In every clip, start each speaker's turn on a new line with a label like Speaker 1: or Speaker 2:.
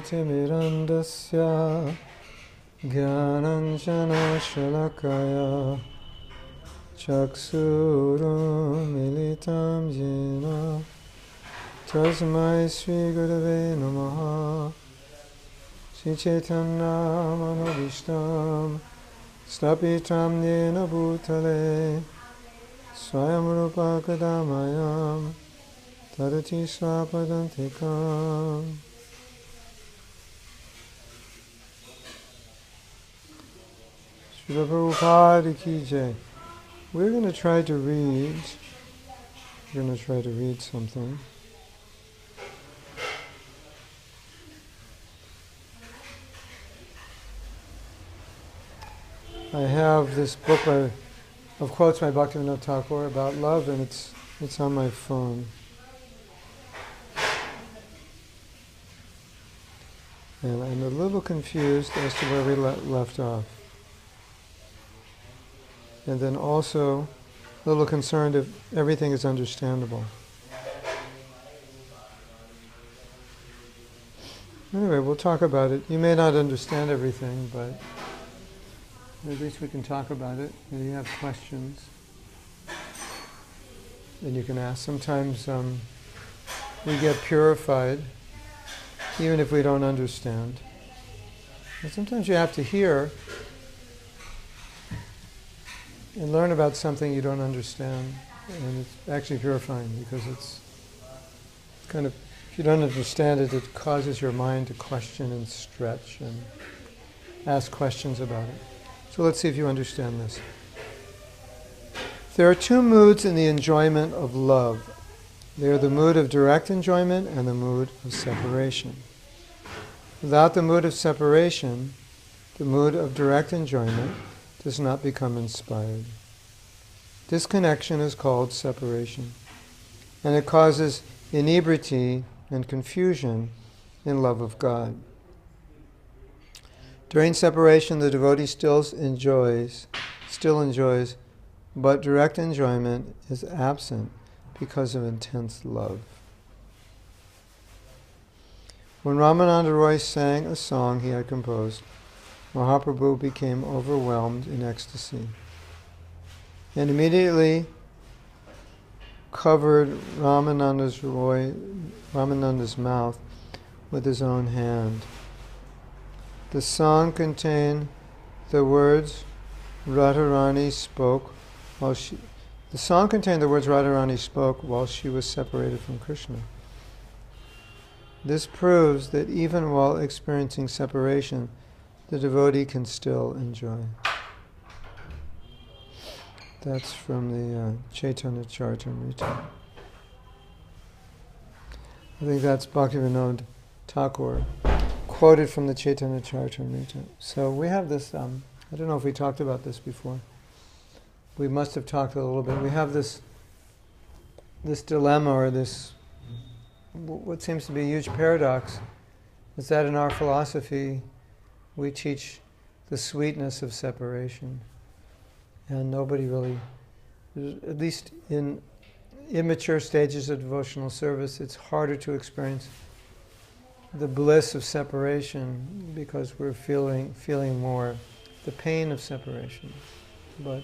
Speaker 1: Jyotimirandasya Jnananjana Shalakaya Chaksurum Militam Jena Tasmai Sri Gurave Namaha Sri Chaitanya Manobishtam Stapitam Yena Bhutale Swayam Rupa Kadamayam Tadati Swapadantikam. Srila Prabhupada ki jai. We're going to try to read something. I have this book of quotes by Bhaktivinoda Thakur about love, and it's on my phone. And I'm a little confused as to where we left off. And then also a little concerned if everything is understandable. Anyway, we'll talk about it. You may not understand everything, but at least we can talk about it. And you have questions, then you can ask. Sometimes we get purified, even if we don't understand. And sometimes you have to hear and learn about something you don't understand, and it's actually purifying, because it's kind of, if you don't understand it, it causes your mind to question and stretch and ask questions about it. So let's see if you understand this. There are two moods in the enjoyment of love. They are the mood of direct enjoyment and the mood of separation. Without the mood of separation, the mood of direct enjoyment does not become inspired. Disconnection is called separation, and it causes inebriety and confusion in love of God. During separation, the devotee still enjoys, but direct enjoyment is absent because of intense love. When Ramananda Roy sang a song he had composed, Mahaprabhu became overwhelmed in ecstasy and immediately covered Ramananda's mouth with his own hand. The song contained the words Radharani spoke while she was separated from Krishna. This proves that even while experiencing separation, the devotee can still enjoy. That's from the Chaitanya Charitamrita. I think that's Bhaktivinoda Thakur, quoted from the Chaitanya Charitamrita. So we have this, I don't know if we talked about this before. We must have talked a little bit. We have this dilemma, or this, what seems to be a huge paradox, is that in our philosophy, we teach the sweetness of separation. And nobody really, at least in immature stages of devotional service, it's harder to experience the bliss of separation because we're feeling more the pain of separation. But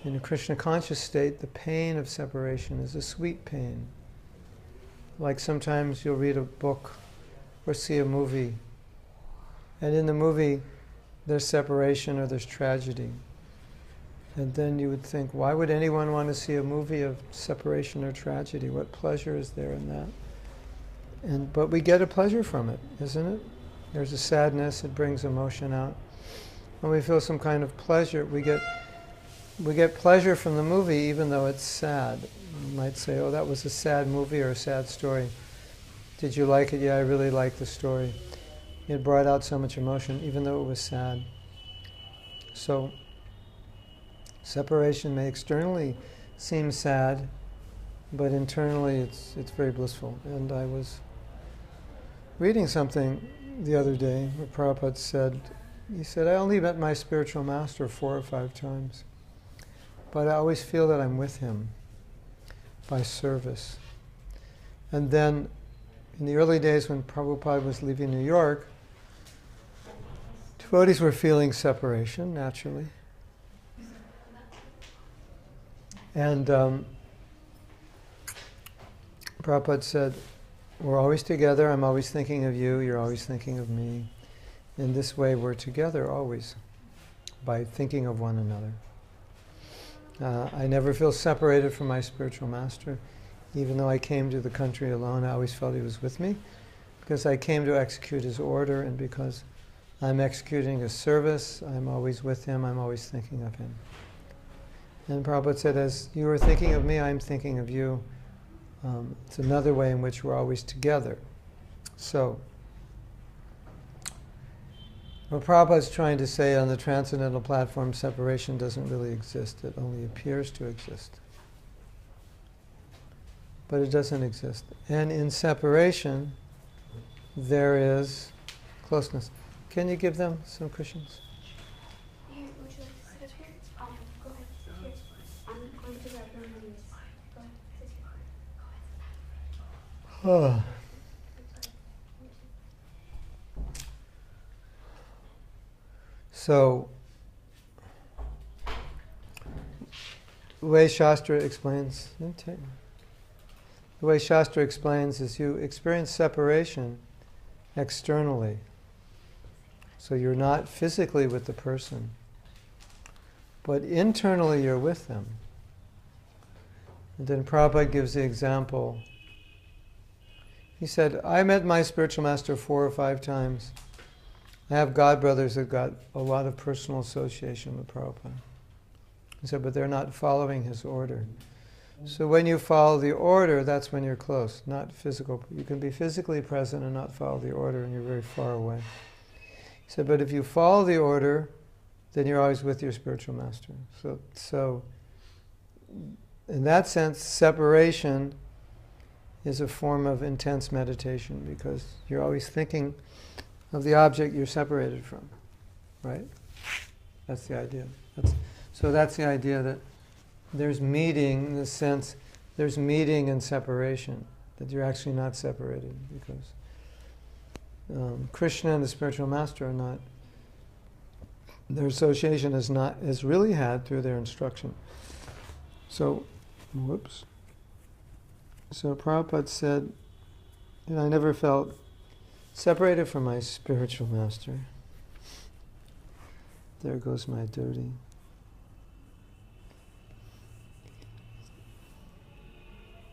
Speaker 1: in a Krishna conscious state, the pain of separation is a sweet pain. Like sometimes you'll read a book or see a movie, and in the movie there's separation or there's tragedy. And then you would think, why would anyone want to see a movie of separation or tragedy? What pleasure is there in that? But we get a pleasure from it, isn't it? There's a sadness, it brings emotion out. When we feel some kind of pleasure, we get pleasure from the movie even though it's sad. You might say, oh, that was a sad movie or a sad story. Did you like it? Yeah, I really liked the story. It brought out so much emotion even though it was sad. So separation may externally seem sad, but internally it's very blissful. And I was reading something the other day where Prabhupada said, I only met my spiritual master 4 or 5 times, but I always feel that I'm with him by service. And then in the early days when Prabhupada was leaving New York, devotees were feeling separation, naturally. And Prabhupada said, we're always together, I'm always thinking of you, you're always thinking of me. In this way we're together always, by thinking of one another. I never feel separated from my spiritual master. Even though I came to the country alone, I always felt he was with me, because I came to execute his order, and because I'm executing his service, I'm always with him, I'm always thinking of him. And Prabhupada said, as you are thinking of me, I'm thinking of you. It's another way in which we're always together. So, what Prabhupada's trying to say on the transcendental platform, separation doesn't really exist. It only appears to exist. But it doesn't exist. And in separation, there is closeness. Can you give them some cushions?
Speaker 2: Here, would you like to sit here? Go ahead. Here. I'm going to grab your knees. Go ahead. Sit here. Go ahead.
Speaker 1: So, the way Shastra explains, is you experience separation externally. So you're not physically with the person, but internally you're with them. And then Prabhupada gives the example. He said, I met my spiritual master 4 or 5 times. I have godbrothers that got a lot of personal association with Prabhupada. He said, but they're not following his order. So when you follow the order, that's when you're close, not physical. You can be physically present and not follow the order, and you're very far away. He said, but if you follow the order, then you're always with your spiritual master. So in that sense, separation is a form of intense meditation, because you're always thinking of the object you're separated from, right? That's the idea. That's the idea that there's meeting, in the sense, there's meeting and separation, that you're actually not separated, because Krishna and the spiritual master are not, their association is really had through their instruction. So Prabhupada said, I never felt separated from my spiritual master. There goes my duty.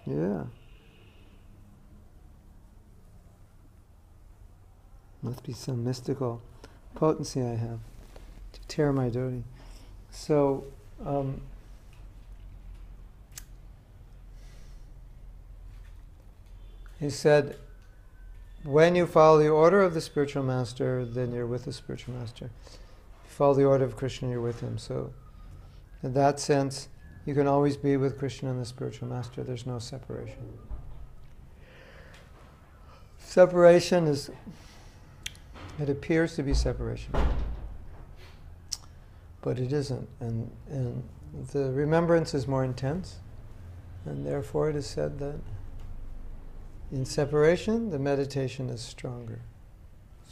Speaker 1: Yeah. Must be some mystical potency I have to tear my duty. So, he said, when you follow the order of the spiritual master, then you're with the spiritual master. If you follow the order of Krishna, you're with him. So, in that sense, you can always be with Krishna and the spiritual master. There's no separation. Separation is, it appears to be separation, but it isn't. And the remembrance is more intense, and therefore it is said that in separation, the meditation is stronger.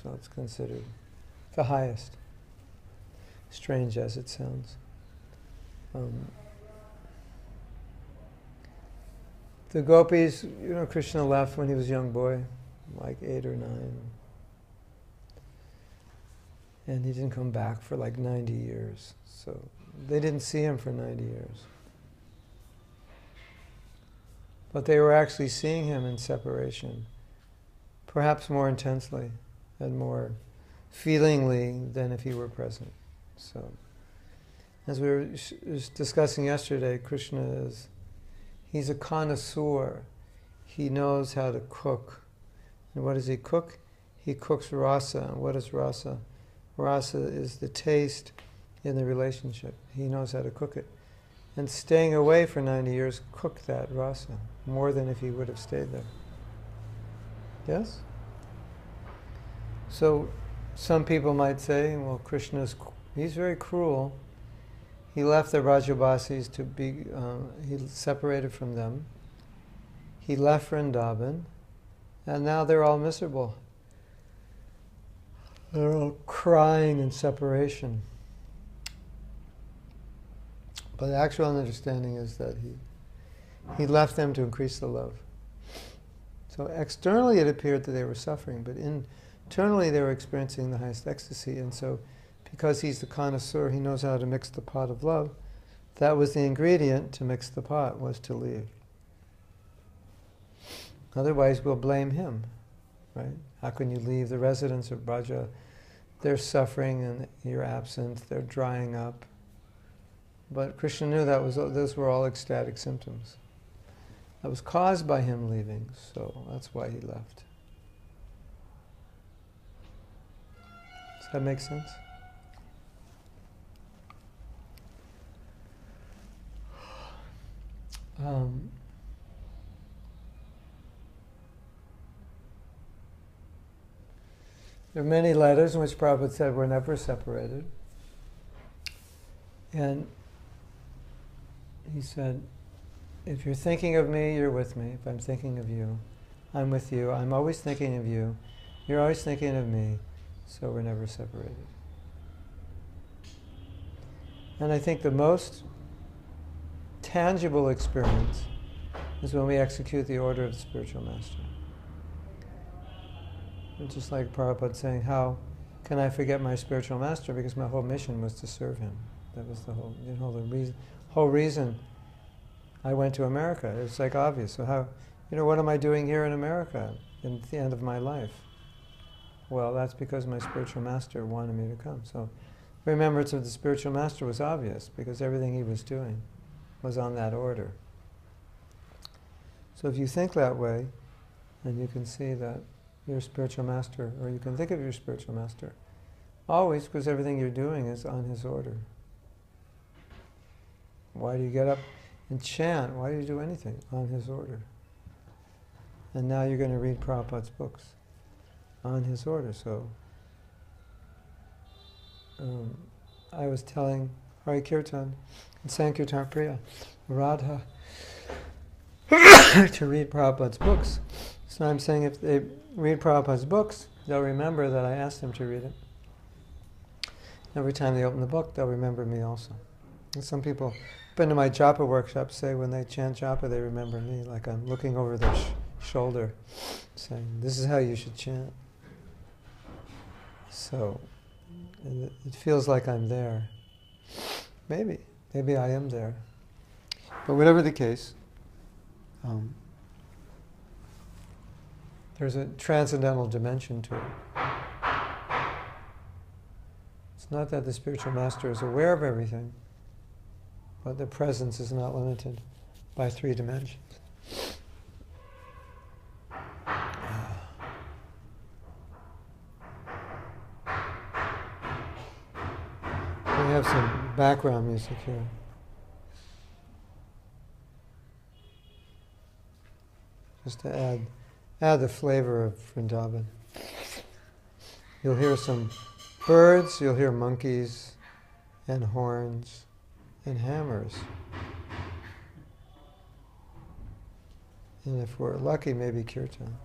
Speaker 1: So it's considered the highest, strange as it sounds. The gopis, Krishna left when he was a young boy, like 8 or 9. And he didn't come back for like 90 years. So they didn't see him for 90 years. But they were actually seeing him in separation, perhaps more intensely and more feelingly than if he were present. So, as we were discussing yesterday, Krishna he's a connoisseur. He knows how to cook. And what does he cook? He cooks rasa. And what is rasa? Rasa is the taste in the relationship. He knows how to cook it. And staying away for 90 years cooked that rasa, more than if he would have stayed there. Yes? So, some people might say, well, he's very cruel. He left the Rajabasis to be, he separated from them. He left Vrindavan, And now they're all miserable. They're all crying in separation. But the actual understanding is that he left them to increase the love. So externally it appeared that they were suffering, but internally they were experiencing the highest ecstasy. And so because he's the connoisseur, he knows how to mix the pot of love. That was the ingredient to mix the pot, was to leave. Otherwise we'll blame him, right? How can you leave the residents of Braja? They're suffering and you're absent, they're drying up. But Krishna knew those were all ecstatic symptoms. That was caused by him leaving, so that's why he left. Does that make sense? There are many letters in which Prabhupada said we're never separated. And he said, if you're thinking of me, you're with me. If I'm thinking of you, I'm with you. I'm always thinking of you. You're always thinking of me. So we're never separated. And I think the most tangible experience is when we execute the order of the spiritual master. It's just like Prabhupada saying, how can I forget my spiritual master? Because my whole mission was to serve him. That was the whole reason I went to America. It's like obvious. So what am I doing here in America at the end of my life? Well, that's because my spiritual master wanted me to come. So remembrance of the spiritual master was obvious because everything he was doing was on that order. So if you think that way, then you can see that your spiritual master, or you can think of your spiritual master, always, because everything you're doing is on his order. Why do you get up and chant? Why do you do anything? On his order. And now you're going to read Prabhupada's books on his order. So I was telling Hari Kirtan and Sankirtan Priya, Radha, to read Prabhupada's books. So I'm saying if they read Prabhupada's books, they'll remember that I asked them to read it. Every time they open the book, they'll remember me also. And some people who've been to my japa workshop say when they chant japa, they remember me, like I'm looking over their shoulder, saying, this is how you should chant. So it feels like I'm there. Maybe I am there. But whatever the case, there's a transcendental dimension to it. It's not that the spiritual master is aware of everything, but the presence is not limited by 3 dimensions. We have some background music here. Just to add the flavor of Vrindavan. You'll hear some birds, you'll hear monkeys and horns and hammers. And if we're lucky, maybe kirtan.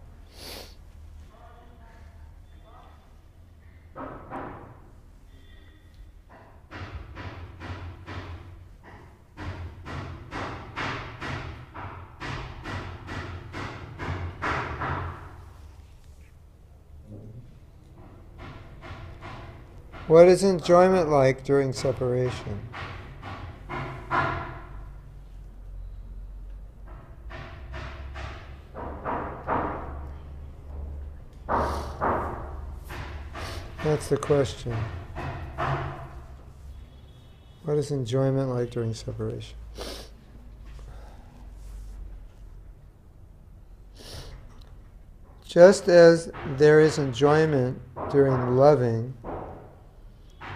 Speaker 1: What is enjoyment like during separation? That's the question. What is enjoyment like during separation? Just as there is enjoyment during loving,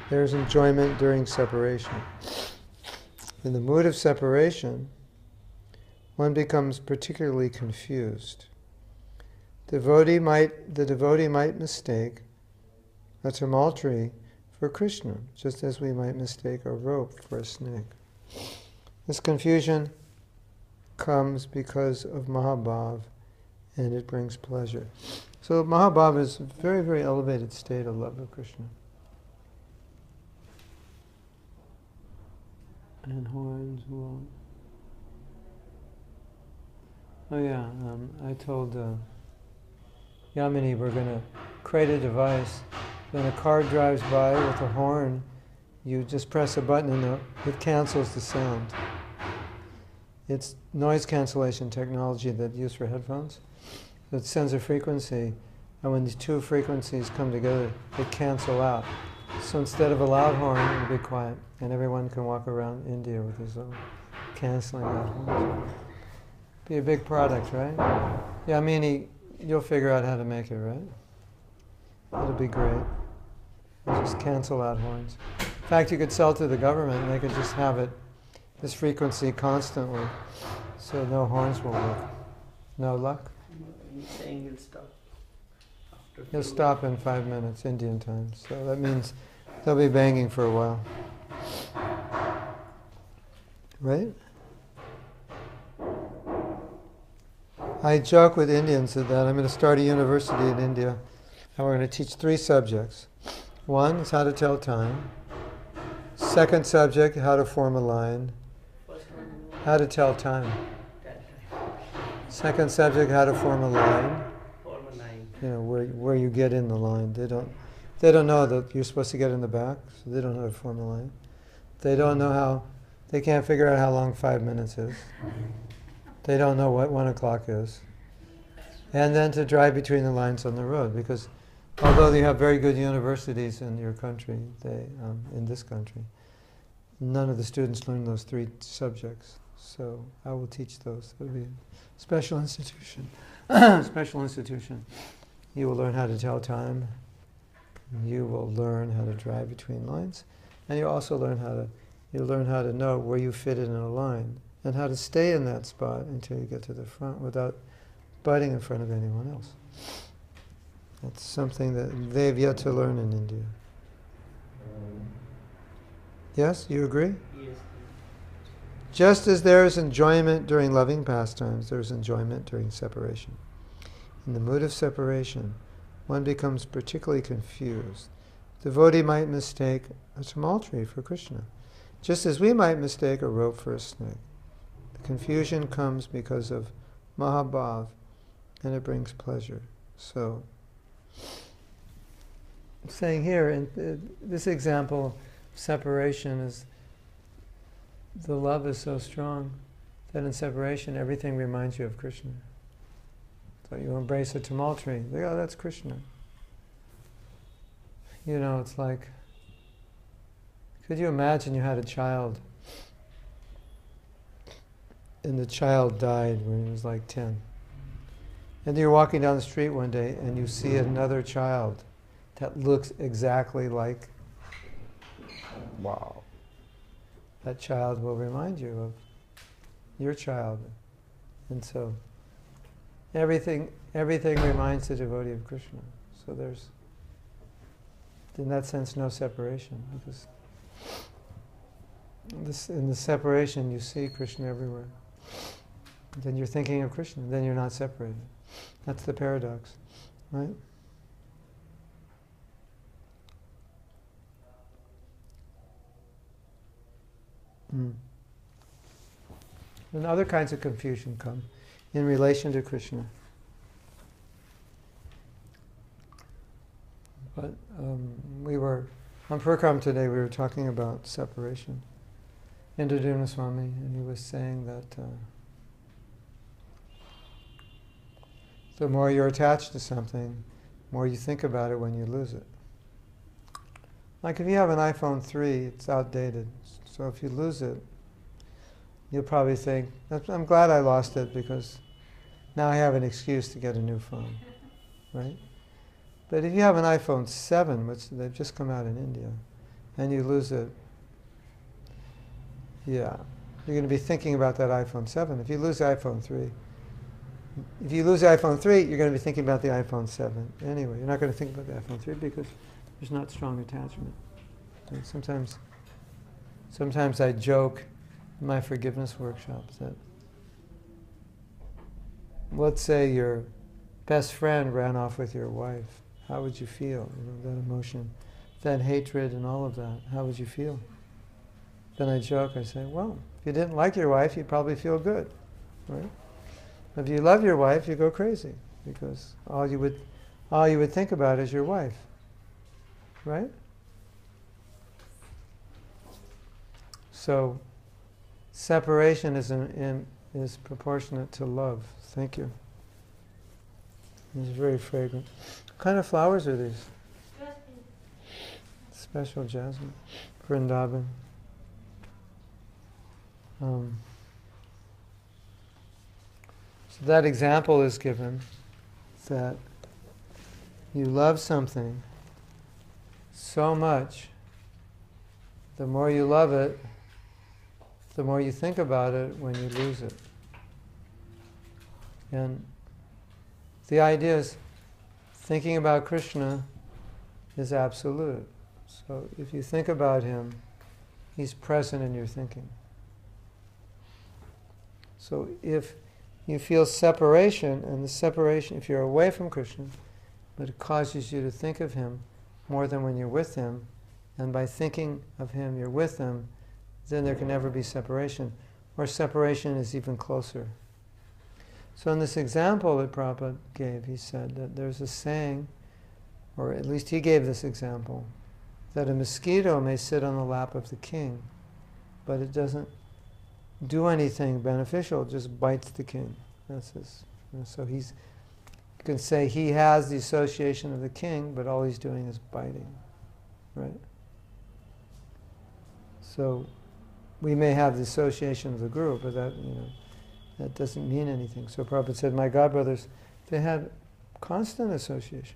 Speaker 1: there is enjoyment during separation. In the mood of separation, one becomes particularly confused. The devotee might mistake a tumultree for Krishna, just as we might mistake a rope for a snake. This confusion comes because of Mahabhav and it brings pleasure. So Mahabhava is a very, very elevated state of love of Krishna. And horns will... Oh yeah, I told Yamini we're going to create a device. When a car drives by with a horn, you just press a button and it cancels the sound. It's noise cancellation technology that's used for headphones. It sends a frequency, and when these two frequencies come together, they cancel out. So instead of a loud horn, it'll be quiet, and everyone can walk around India with his own canceling out horns. Be a big product, right? Yeah, I mean, you'll figure out how to make it, right? It'll be great. Just cancel out horns. In fact, you could sell to the government, and they could just have it, this frequency constantly, so no horns will work. No luck?
Speaker 3: He's saying he'll stop.
Speaker 1: He'll stop in 5 minutes, Indian time. So that means they'll be banging for a while. Right? I joke with Indians that I'm going to start a university in India, and we're going to teach 3 subjects. One is how to tell time. Second subject, how to form a line. How to tell time. Second subject, how to form a line.
Speaker 3: Form a line.
Speaker 1: You know, where you get in the line. They don't know that you're supposed to get in the back, so they don't know how to form a line. They don't know how, they can't figure out how long 5 minutes is. They don't know what 1 o'clock is. And then to drive between the lines on the road, because although you have very good universities in your country, in this country, none of the students learn those 3 subjects. So I will teach those. It will be a special institution. Special institution. You will learn how to tell time. You will learn how to drive between lines, and you also learn how to know where you fit in a line and how to stay in that spot until you get to the front without butting in front of anyone else. That's something that they've yet to learn in India. Yes, you agree?
Speaker 3: Yes.
Speaker 1: Just as there is enjoyment during loving pastimes, there is enjoyment during separation. In the mood of separation, one becomes particularly confused. The devotee might mistake a tumultree for Krishna, just as we might mistake a rope for a snake. The confusion comes because of Mahabhav, and it brings pleasure. So, I'm saying here, in this example, separation is, the love is so strong that in separation everything reminds you of Krishna. So you embrace a tumultree, oh, that's Krishna. You know, it's like, could you imagine you had a child and the child died when he was like 10. And you're walking down the street one day and you see another child that looks exactly like, wow. That child will remind you of your child. And so everything reminds the devotee of Krishna. So there's, in that sense, no separation, because in the separation you see Krishna everywhere. Then you're thinking of Krishna, then you're not separated. That's the paradox, right? And other kinds of confusion come in relation to Krishna. But we were, on Purkam today, we were talking about separation. Indradumna Swami, and he was saying that the more you're attached to something, the more you think about it when you lose it. Like if you have an iPhone 3, it's outdated. So if you lose it, you'll probably think, I'm glad I lost it because now I have an excuse to get a new phone, right? But if you have an iPhone 7, which they've just come out in India, and you lose it, yeah, you're going to be thinking about that iPhone 7. If you lose the iPhone 3, you're going to be thinking about the iPhone 7. Anyway, you're not going to think about the iPhone 3 because there's not strong attachment. And sometimes I joke in my forgiveness workshops that, let's say you're best friend ran off with your wife, how would you feel? That emotion, that hatred and all of that, how would you feel? Then I joke, I say, well, if you didn't like your wife, you'd probably feel good, right? If you love your wife, you go crazy, because all you would think about is your wife, right? So, separation is proportionate to love. Thank you. It's very fragrant. What kind of flowers are these?
Speaker 2: Jasmine.
Speaker 1: Special jasmine. Vrindavan. So that example is given that you love something so much, the more you love it, the more you think about it when you lose it. And the idea is, thinking about Krishna is absolute. So if you think about him, he's present in your thinking. So if you feel separation, and the separation, if you're away from Krishna, but it causes you to think of him more than when you're with him, and by thinking of him, you're with him, then there can never be separation, or separation is even closer. So in this example that Prabhupada gave, he said that there's a saying, or at least he gave this example, that a mosquito may sit on the lap of the king, but it doesn't do anything beneficial, it just bites the king. That's his. So you can say he has the association of the king, but all he's doing is biting, right? So we may have the association of the guru, but that doesn't mean anything. So Prabhupada said, my godbrothers, they had constant association.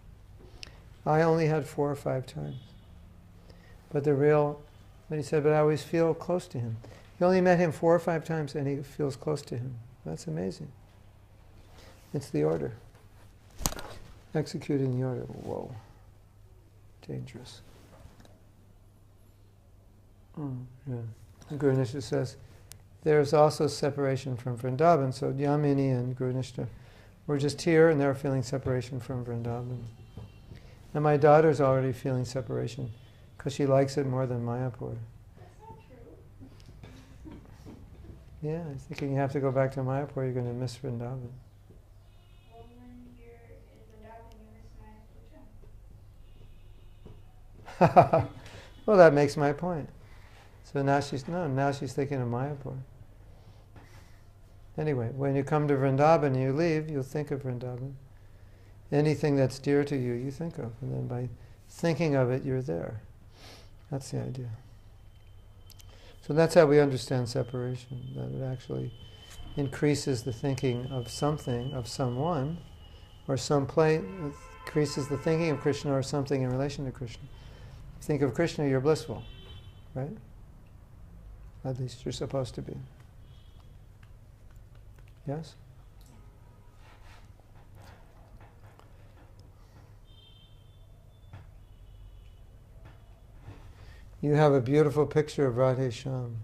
Speaker 1: I only had 4 or 5 times. But he said, but I always feel close to him. He only met him 4 or 5 times and he feels close to him. That's amazing. It's the order. Executing the order. Whoa. Dangerous. Yeah. Guru Nishta says, there's also separation from Vrindavan. So Yamini and Guru Nishta were just here and they're feeling separation from Vrindavan. And my daughter's already feeling separation because she likes it more than Mayapur.
Speaker 2: That's not true.
Speaker 1: Yeah, I'm thinking you have to go back to Mayapur, you're going to miss Vrindavan.
Speaker 2: Well, when you're in Vrindavan, you miss my puja.
Speaker 1: Well, that makes my point. So now she's thinking of Mayapur. Anyway, when you come to Vrindavan and you leave, you'll think of Vrindavan. Anything that's dear to you, you think of. And then by thinking of it, you're there. That's the idea. So that's how we understand separation, that it actually increases the thinking of something, of someone, or some place, increases the thinking of Krishna or something in relation to Krishna. Think of Krishna, you're blissful, right? At least you're supposed to be. Yes? You have a beautiful picture of Radhe Shyam.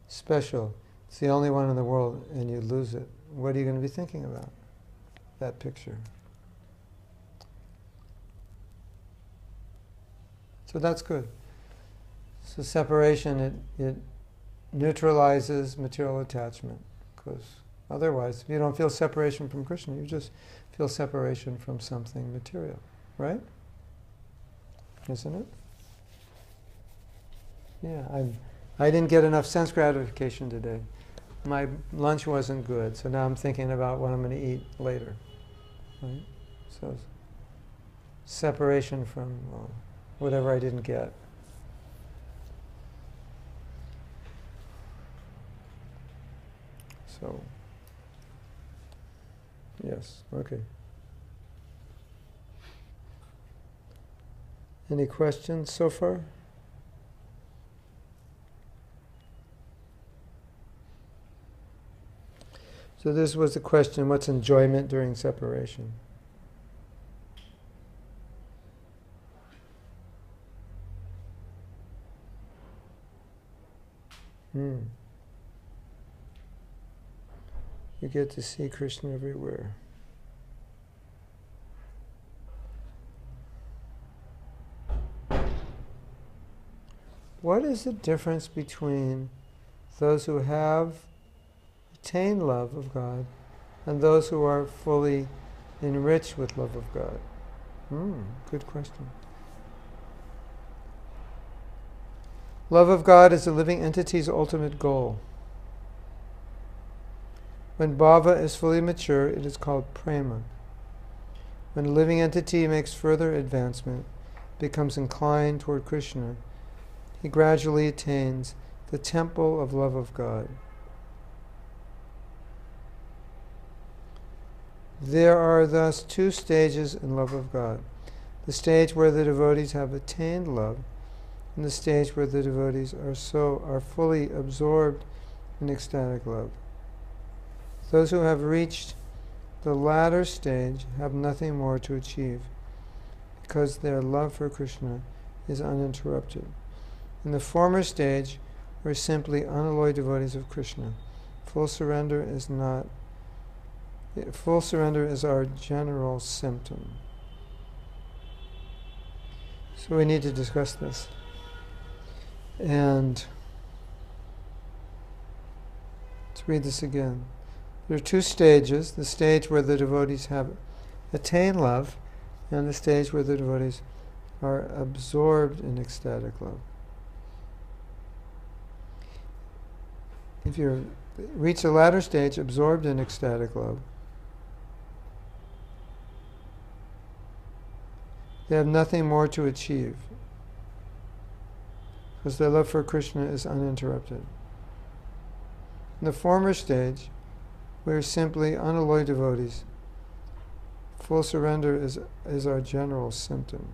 Speaker 1: Special. It's the only one in the world and you lose it. What are you going to be thinking about? That picture. So that's good. So separation, it neutralizes material attachment. Because otherwise, if you don't feel separation from Krishna, you just feel separation from something material. Right? Isn't it? Yeah, I didn't get enough sense gratification today. My lunch wasn't good, so now I'm thinking about what I'm going to eat later. Right? So, separation from whatever I didn't get. So, yes, okay. Any questions so far? So this was the question, what's enjoyment during separation? You get to see Krishna everywhere. what is the difference between those who have attained love of God and those who are fully enriched with love of God? Good question. Love of God is the living entity's ultimate goal. When bhava is fully mature, it is called prema. When a living entity makes further advancement, becomes inclined toward Krishna, he gradually attains the temple of love of God. There are thus two stages in love of God. The stage where the devotees have attained love, and the stage where the devotees are fully absorbed in ecstatic love. Those who have reached the latter stage have nothing more to achieve, because their love for Krishna is uninterrupted. In the former stage, we're simply unalloyed devotees of Krishna. Full surrender is our general symptom. So we need to discuss this. And let's read this again. There are two stages: the stage where the devotees have attained love, and the stage where the devotees are absorbed in ecstatic love. If you reach the latter stage, absorbed in ecstatic love, they have nothing more to achieve, because their love for Krishna is uninterrupted. In the former stage, we are simply unalloyed devotees. Full surrender is our general symptom.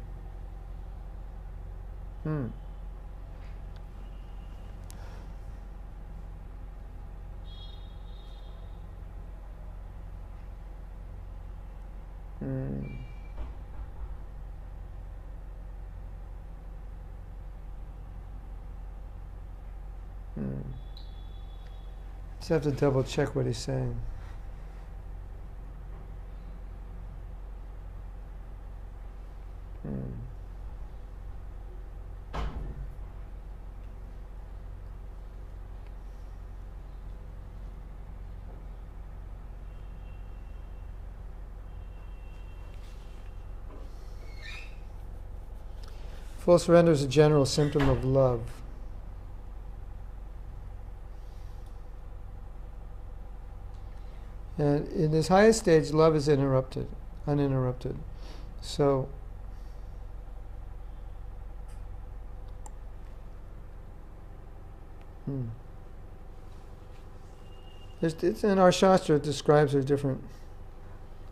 Speaker 1: Just have to double check what he's saying. Full surrender is a general symptom of love. And in this highest stage, love is uninterrupted. So, it's in our Shastra, it describes the different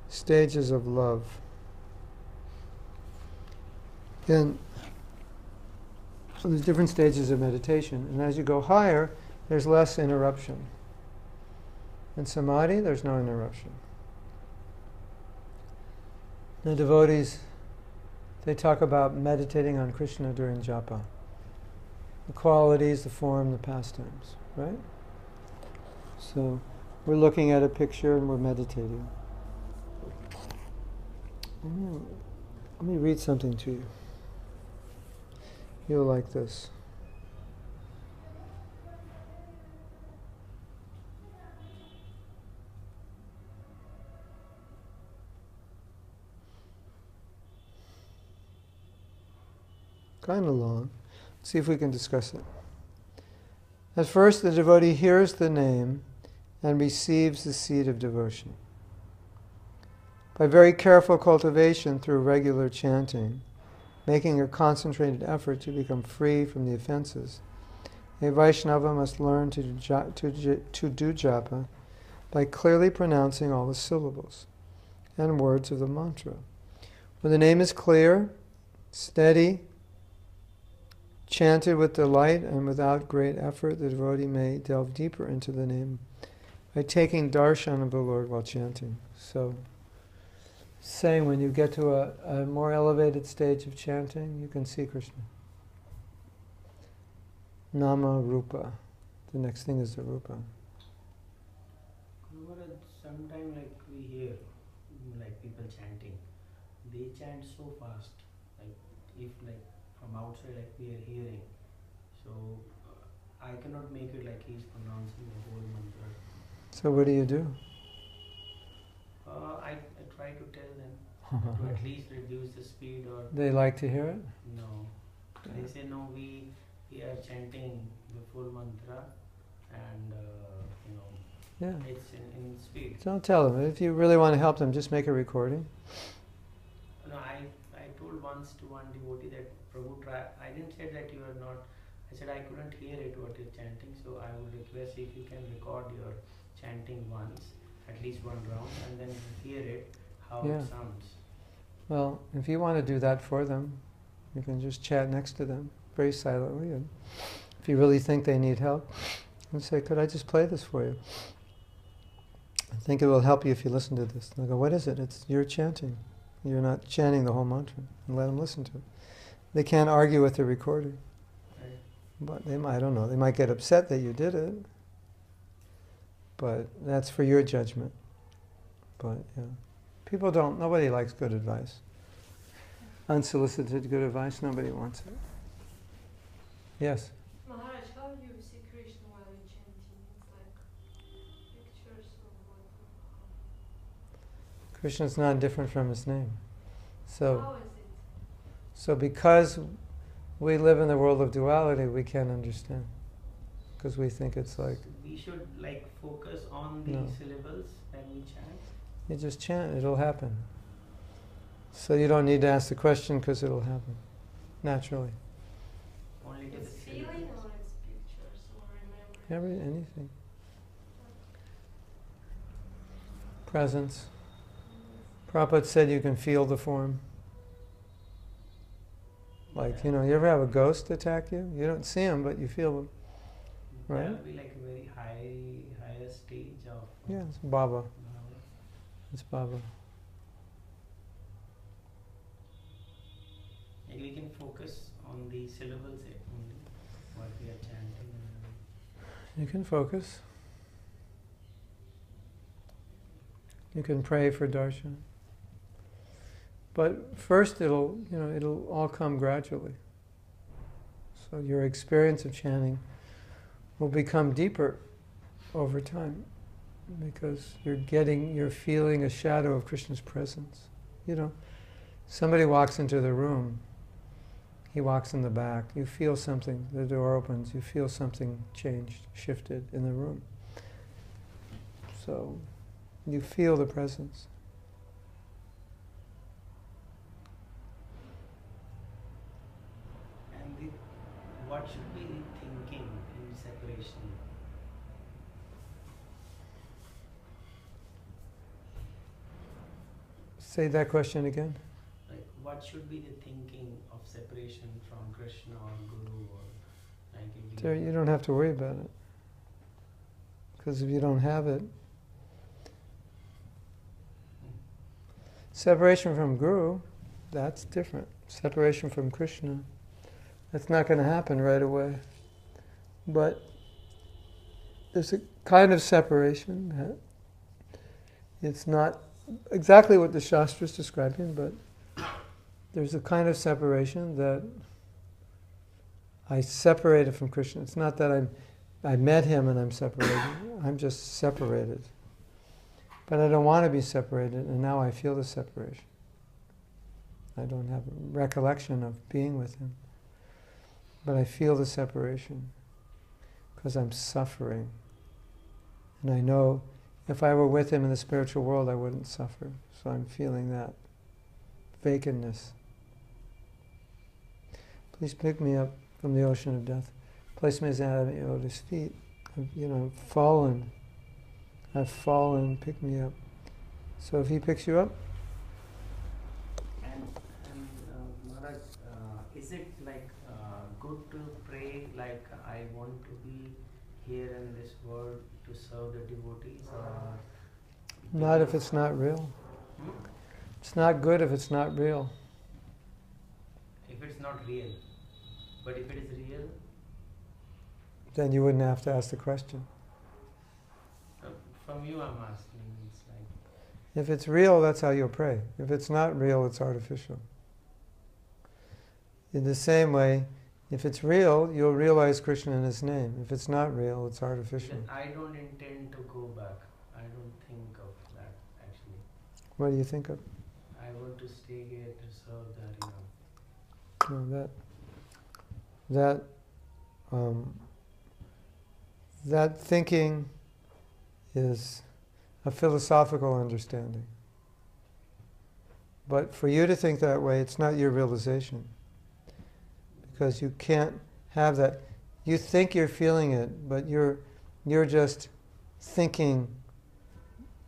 Speaker 1: stages of love. And so there's different stages of meditation. And as you go higher, there's less interruption. In samadhi, there's no interruption. The devotees, they talk about meditating on Krishna during japa. The qualities, the form, the pastimes, right? So we're looking at a picture and we're meditating. Let me read something to you. You'll like this. Kind of long. Let's see if we can discuss it. At first, the devotee hears the name and receives the seed of devotion. By very careful cultivation through regular chanting, making a concentrated effort to become free from the offenses, a Vaishnava must learn to do japa by clearly pronouncing all the syllables and words of the mantra. When the name is clear, steady, chanted with delight and without great effort, the devotee may delve deeper into the name by taking darshan of the Lord while chanting. So, saying when you get to a more elevated stage of chanting, you can see Krishna. Nama Rupa. The next thing is the Rupa.
Speaker 3: Sometimes like we hear like people chanting, they chant so fast, like if like from outside like we are hearing, so So I cannot make it like he's pronouncing the whole mantra.
Speaker 1: So what do you do?
Speaker 3: I try to tell them to at least reduce the speed or
Speaker 1: They like to hear it?
Speaker 3: no. They say no, we are chanting the full mantra and
Speaker 1: Yeah.
Speaker 3: it's in speed.
Speaker 1: Don't tell them. If you really want to help them, just make a recording.
Speaker 3: No, I told once to one devotee that Prabhu I didn't say that you are not. I said I couldn't hear it what you're chanting, so I would request if you can record your chanting once, at least one round, and then hear it how
Speaker 1: Yeah.
Speaker 3: it sounds.
Speaker 1: Well, if you want to do that for them, you can just chat next to them very silently. And if you really think they need help, and say, could I just play this for you? I think it will help you if you listen to this. And they'll go, what is it? It's your chanting. You're not chanting the whole mantra. And let them listen to it. They can't argue with the recording.
Speaker 3: Right?
Speaker 1: But they might, I don't know, they might get upset that you did it. But that's for your judgment. But yeah. Nobody likes good advice. Unsolicited good advice, nobody wants it. Yes?
Speaker 4: Maharaj, how do you see Krishna while you're chanting? It's like pictures or what?
Speaker 1: Krishna's not different from his name. So,
Speaker 4: How is it?
Speaker 1: so because we live in the world of duality, we can't understand. Because we think it's like,
Speaker 3: We should like focus on the
Speaker 1: No.
Speaker 3: syllables when we chant.
Speaker 1: you just chant, it'll happen. So you don't need to ask the question because it'll happen naturally.
Speaker 3: Only to
Speaker 4: It's
Speaker 3: the
Speaker 4: feeling
Speaker 3: syllables.
Speaker 4: or it's pictures or remembering?
Speaker 1: Anything. Presence. Prabhupada said you can feel the form. Like, you ever have a ghost attack you? You don't see them, but you feel them. Right?
Speaker 3: That would be like a very higher stage of
Speaker 1: Yeah, it's Baba.
Speaker 3: bhava.
Speaker 1: It's Baba.
Speaker 3: Like we can focus on the syllables only, what we are chanting.
Speaker 1: You can focus. You can pray for darshan. But first it'll all come gradually. So your experience of chanting will become deeper over time because you're feeling a shadow of Krishna's presence. Somebody walks into the room, he walks in the back, you feel something, the door opens, you feel something changed, shifted in the room. So you feel the presence.
Speaker 3: And what should be the thinking in separation?
Speaker 1: Say that question again.
Speaker 3: Like what should be the thinking of separation from Krishna or Guru or like if
Speaker 1: There, you don't have to worry about it. Because if you don't have it, separation from Guru, that's different. Separation from Krishna, that's not going to happen right away. But there's a kind of separation that it's not exactly what the Shastra is describing, but there's a kind of separation that I separated from Krishna. It's not that I met him and I'm separated. I'm just separated. But I don't want to be separated, and now I feel the separation. I don't have a recollection of being with him. But I feel the separation because I'm suffering. And I know if I were with him in the spiritual world, I wouldn't suffer. So I'm feeling that vacantness. Please pick me up from the ocean of death. Place me at your lotus feet. I've fallen. I've fallen. Pick me up. So if he picks you up,
Speaker 3: And Maharaj, is it like good to pray like I want to be here in this world to serve the devotees or
Speaker 1: not if it's not real. It's not good if it's not real.
Speaker 3: if it's not real? But if it is real,
Speaker 1: Then you wouldn't have to ask the question.
Speaker 3: from you I'm asking, it's like
Speaker 1: If it's real, that's how you'll pray. If it's not real, it's artificial. In the same way, If it's real, you'll realize Krishna in His name. If it's not real, it's artificial.
Speaker 3: Because I don't intend to go back. I don't think of that actually.
Speaker 1: What do you think of?
Speaker 3: I want to stay here to serve the Harinam.
Speaker 1: No, that thinking is a philosophical understanding. But for you to think that way, it's not your realization. Because you can't have that. You think you're feeling it, but you're just thinking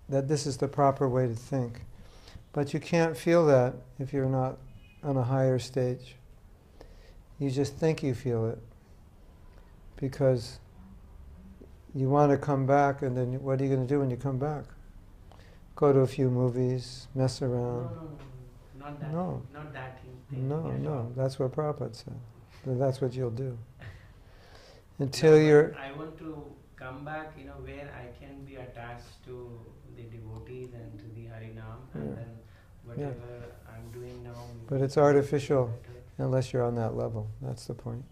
Speaker 1: that this is the proper way to think. But you can't feel that if you're not on a higher stage. You just think you feel it. Because you want to come back, and then what are you going to do when you come back? Go to a few movies, mess around.
Speaker 3: No, not that.
Speaker 1: No.
Speaker 3: Not that thing.
Speaker 1: No, that's what Prabhupada said. That's what you'll do. Until
Speaker 3: No,
Speaker 1: you're...
Speaker 3: I want to come back, where I can be attached to the devotees and to the Harinam, and then whatever I'm doing now.
Speaker 1: But it's artificial unless you're on that level. That's the point.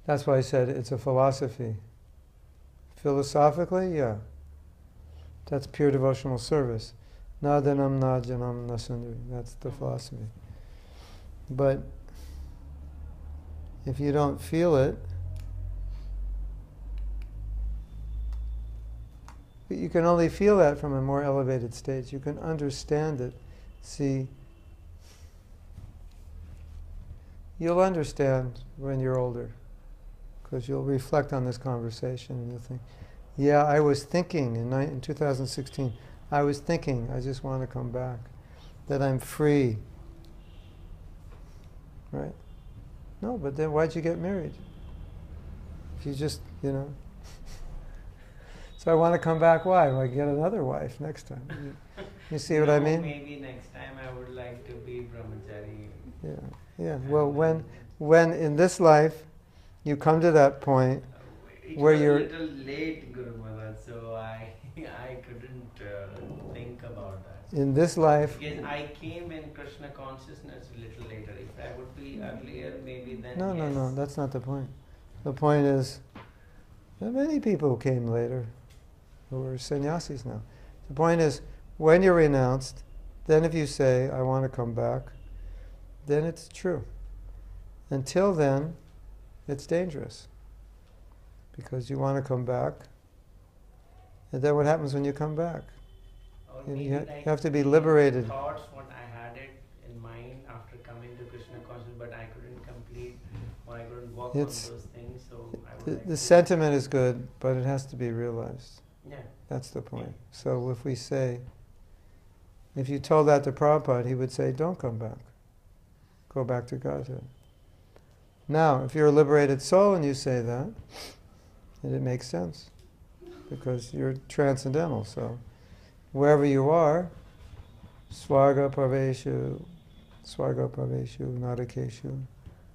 Speaker 1: That's why I said it's a philosophy. Philosophically, yeah. That's pure devotional service. Nadanam najanam nasundari. That's the philosophy. But if you don't feel it, you can only feel that from a more elevated stage. You can understand it. See, you'll understand when you're older, because you'll reflect on this conversation and you'll think, yeah, I was thinking in 2016, I was thinking, I just want to come back, that I'm free. Right? No, but then why'd you get married? If you just, So I want to come back, why? Well, I get another wife next time. You see what I mean?
Speaker 3: Maybe next time I would like to be brahmachari.
Speaker 1: Yeah. Well, when in this life you come to that point where you're...
Speaker 3: It was a little late, Guru Maharaj, so I couldn't think about that.
Speaker 1: In this life...
Speaker 3: Because I came in Krishna consciousness a little later. If I would be earlier, maybe then
Speaker 1: No, that's not the point. The point is, there are many people who came later, who are sannyasis now. The point is, when you're renounced, then if you say, I want to come back, then it's true. Until then, it's dangerous. Because you want to come back, and then what happens when you come back? You have to be liberated.
Speaker 3: Thoughts, what I had it in mind after coming to Krishna consciousness, but I couldn't complete, or I couldn't work on those things, so I would
Speaker 1: the sentiment is good, but it has to be realized.
Speaker 3: Yeah.
Speaker 1: That's the point. So if we say, if you told that to Prabhupada, he would say, don't come back. Go back to Godhead. Now, if you're a liberated soul and you say that, then it makes sense. Because you're transcendental, so wherever you are, swarga praveshu, nadakeshu,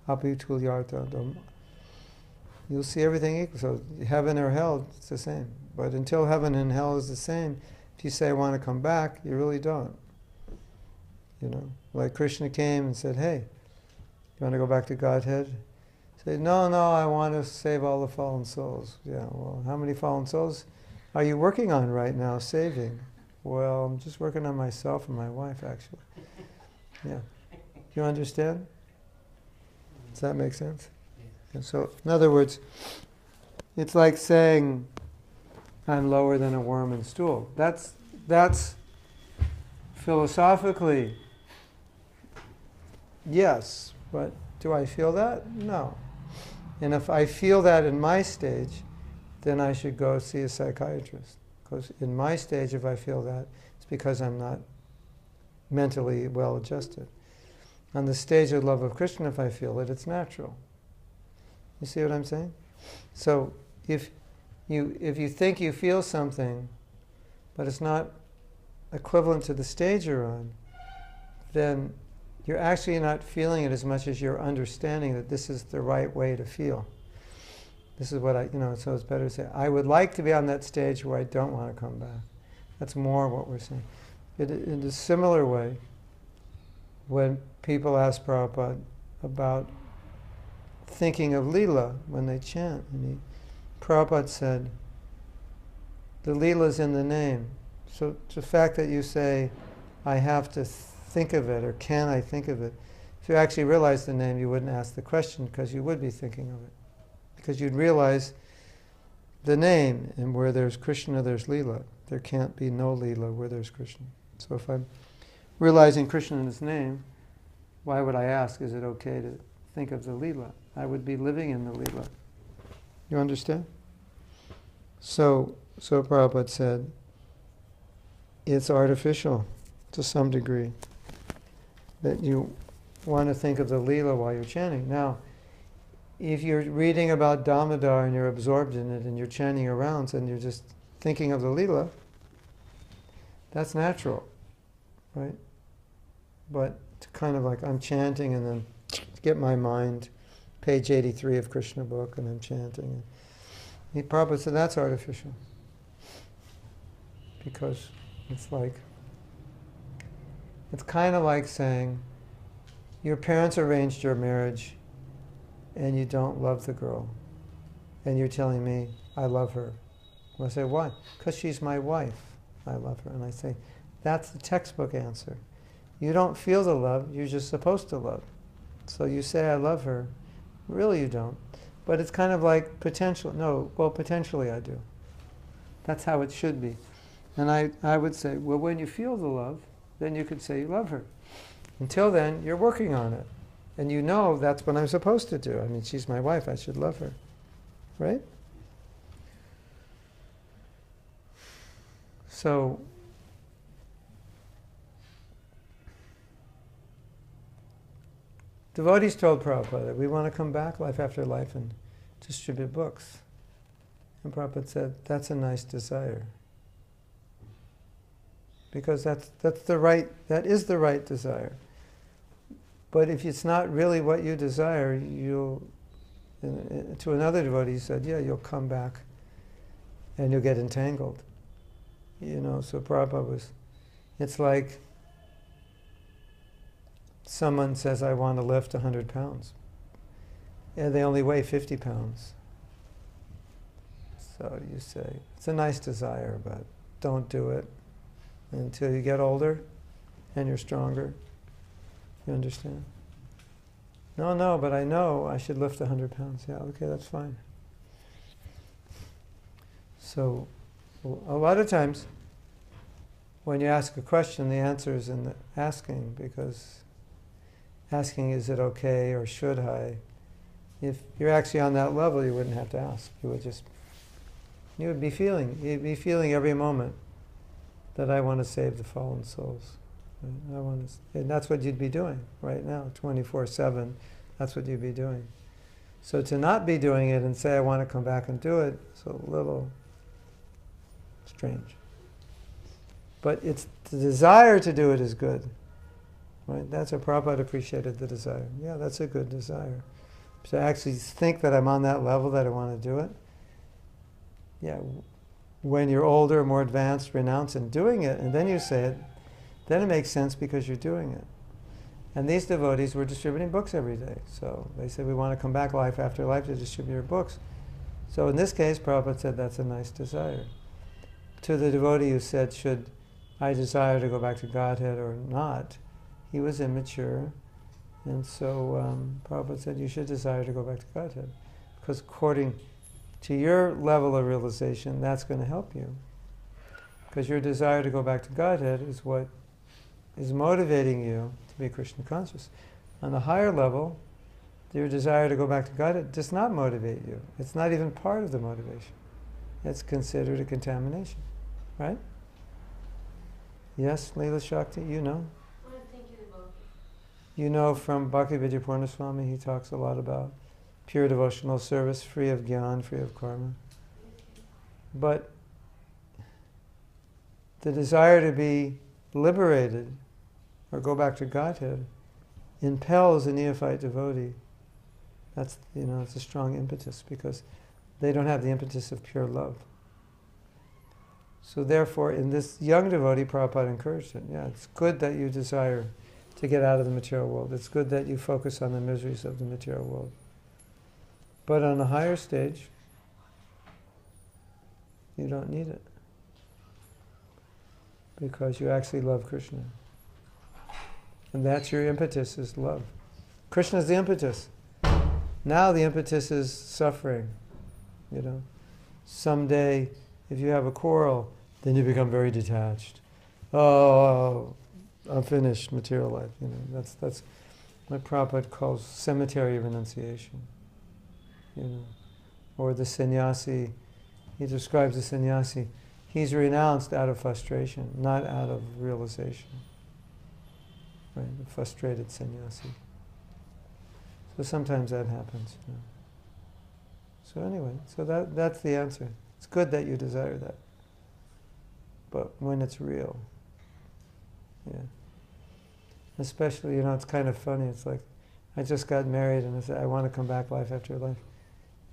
Speaker 1: apitulyarta, you'll see everything equal. So heaven or hell, it's the same. But until heaven and hell is the same, if you say I want to come back, you really don't. Like Krishna came and said, hey, you want to go back to Godhead? Say, no, I want to save all the fallen souls. Yeah, well, how many fallen souls are you working on right now saving? Well, I'm just working on myself and my wife, actually. Yeah. You understand? Does that make sense? And so, in other words, it's like saying, I'm lower than a worm and stool. That's philosophically, yes, but do I feel that? No. And if I feel that in my stage, then I should go see a psychiatrist. Because in my stage, if I feel that, it's because I'm not mentally well adjusted. On the stage of love of Krishna, if I feel it, it's natural. You see what I'm saying? So if you think you feel something, but it's not equivalent to the stage you're on, then you're actually not feeling it as much as you're understanding that this is the right way to feel. This is what so it's better to say, I would like to be on that stage where I don't want to come back. That's more what we're saying. In a similar way, when people ask Prabhupada, about thinking of Leela when they chant. And Prabhupada said, the Leela's in the name. So the fact that you say, I have to think of it, or can I think of it, if you actually realize the name, you wouldn't ask the question, because you would be thinking of it. Because you'd realize the name, and where there's Krishna, there's Leela. There can't be no Leela where there's Krishna. So if I'm realizing Krishna in his name, why would I ask, is it okay to think of the Leela? I would be living in the Leela. You understand? So Prabhupada said, it's artificial to some degree that you want to think of the Leela while you're chanting. Now, if you're reading about Damodar and you're absorbed in it and you're chanting around and you're just thinking of the Leela, that's natural, right? But to kind of like, I'm chanting and then get my mind, page 83 of Krishna book, and I'm chanting. And Prabhupada said that's artificial. Because it's kind of like saying, your parents arranged your marriage and you don't love the girl. And you're telling me, I love her. I say, why? Because she's my wife. I love her. And I say, that's the textbook answer. You don't feel the love, you're just supposed to love. So you say, I love her. Really you don't. But it's kind of like potential. No, well, potentially I do. That's how it should be. And I would say, well, when you feel the love, then you could say you love her. Until then, you're working on it. And you know that's what I'm supposed to do. I mean, she's my wife, I should love her. Right? So, devotees told Prabhupada that we want to come back life after life and distribute books. And Prabhupada said, that's a nice desire. Because that is the right desire. But if it's not really what you desire, to another devotee he said, yeah, you'll come back and you'll get entangled. So Prabhupada it's like someone says, I want to lift 100 pounds. And they only weigh 50 pounds. So you say, it's a nice desire, but don't do it until you get older and you're stronger. You understand? No, but I know I should lift 100 pounds. Yeah, okay, that's fine. So, a lot of times, when you ask a question, the answer is in the asking, because asking, is it okay or should I? If you're actually on that level, you wouldn't have to ask. You'd be feeling every moment that I want to save the fallen souls. Right? And that's what you'd be doing right now, 24/7. That's what you'd be doing. So to not be doing it and say, I want to come back and do it, it's a little strange. But it's the desire to do it is good. Right? That's what Prabhupada appreciated, the desire. Yeah, that's a good desire. So actually think that I'm on that level that I want to do it. Yeah, when you're older, more advanced, renounce and doing it, and then you say it, then it makes sense because you're doing it. And these devotees were distributing books every day. So they said, we want to come back life after life to distribute your books. So in this case, Prabhupada said, that's a nice desire. To the devotee who said, should I desire to go back to Godhead or not, he was immature. And so Prabhupada said, you should desire to go back to Godhead. Because according to your level of realization, that's going to help you. Because your desire to go back to Godhead is what is motivating you to be Krishna conscious. On the higher level, your desire to go back to Godhead does not motivate you. It's not even part of the motivation. It's considered a contamination. Right? Yes, Leela Shakti, you know.
Speaker 4: What I'm thinking about.
Speaker 1: You know from Bhaktivedanta Purna Swami, he talks a lot about pure devotional service, free of jnana, free of karma. But the desire to be liberated or go back to Godhead impels a neophyte devotee. That's, it's a strong impetus because they don't have the impetus of pure love. So therefore, in this young devotee, Prabhupada encouraged it. Yeah, it's good that you desire to get out of the material world. It's good that you focus on the miseries of the material world. But on a higher stage, you don't need it. Because you actually love Krishna. And that's your impetus, is love. Krishna is the impetus. Now the impetus is suffering. Someday, if you have a quarrel, then you become very detached. Oh, I'm finished, material life. That's what Prabhupada calls cemetery renunciation. Or the sannyasi, he describes the sannyasi. He's renounced out of frustration, not out of realization. Right, a frustrated sannyasi. So sometimes that happens. So anyway, that's the answer. It's good that you desire that. But when it's real. Yeah. Especially, it's kind of funny. It's like, I just got married and I said, I want to come back life after life.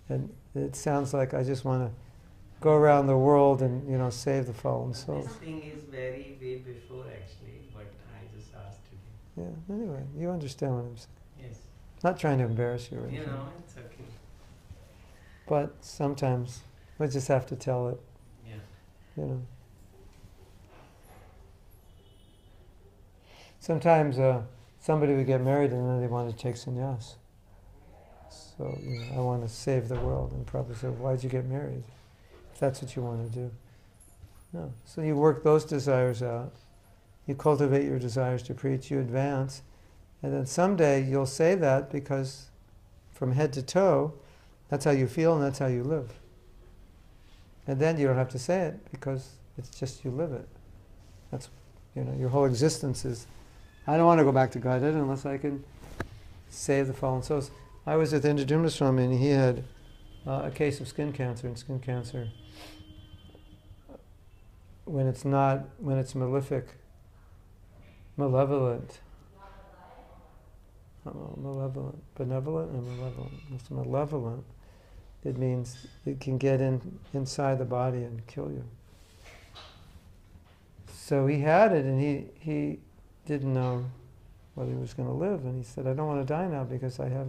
Speaker 1: And it sounds like I just want to go around the world and, save the fallen souls.
Speaker 3: This thing is very way before actually, but I just asked today.
Speaker 1: Yeah, anyway, you understand what I'm saying.
Speaker 3: Yes.
Speaker 1: Not trying to embarrass you or anything.
Speaker 3: It's okay.
Speaker 1: But sometimes we just have to tell it.
Speaker 3: Yeah.
Speaker 1: Sometimes somebody would get married and then they want to take sannyas. So, I want to save the world. And Prabhupada said, why'd you get married? If that's what you want to do. No. So you work those desires out. You cultivate your desires to preach. You advance. And then someday you'll say that because from head to toe, that's how you feel and that's how you live. And then you don't have to say it because it's just you live it. That's, your whole existence is, I don't want to go back to Godhead unless I can save the fallen souls. I was with Indradumna Swami and he had a case of skin cancer. And skin cancer, when it's malevolent, benevolent and malevolent. It's malevolent. It means it can get inside the body and kill you. So he had it and he didn't know whether he was going to live. And he said, I don't want to die now because I have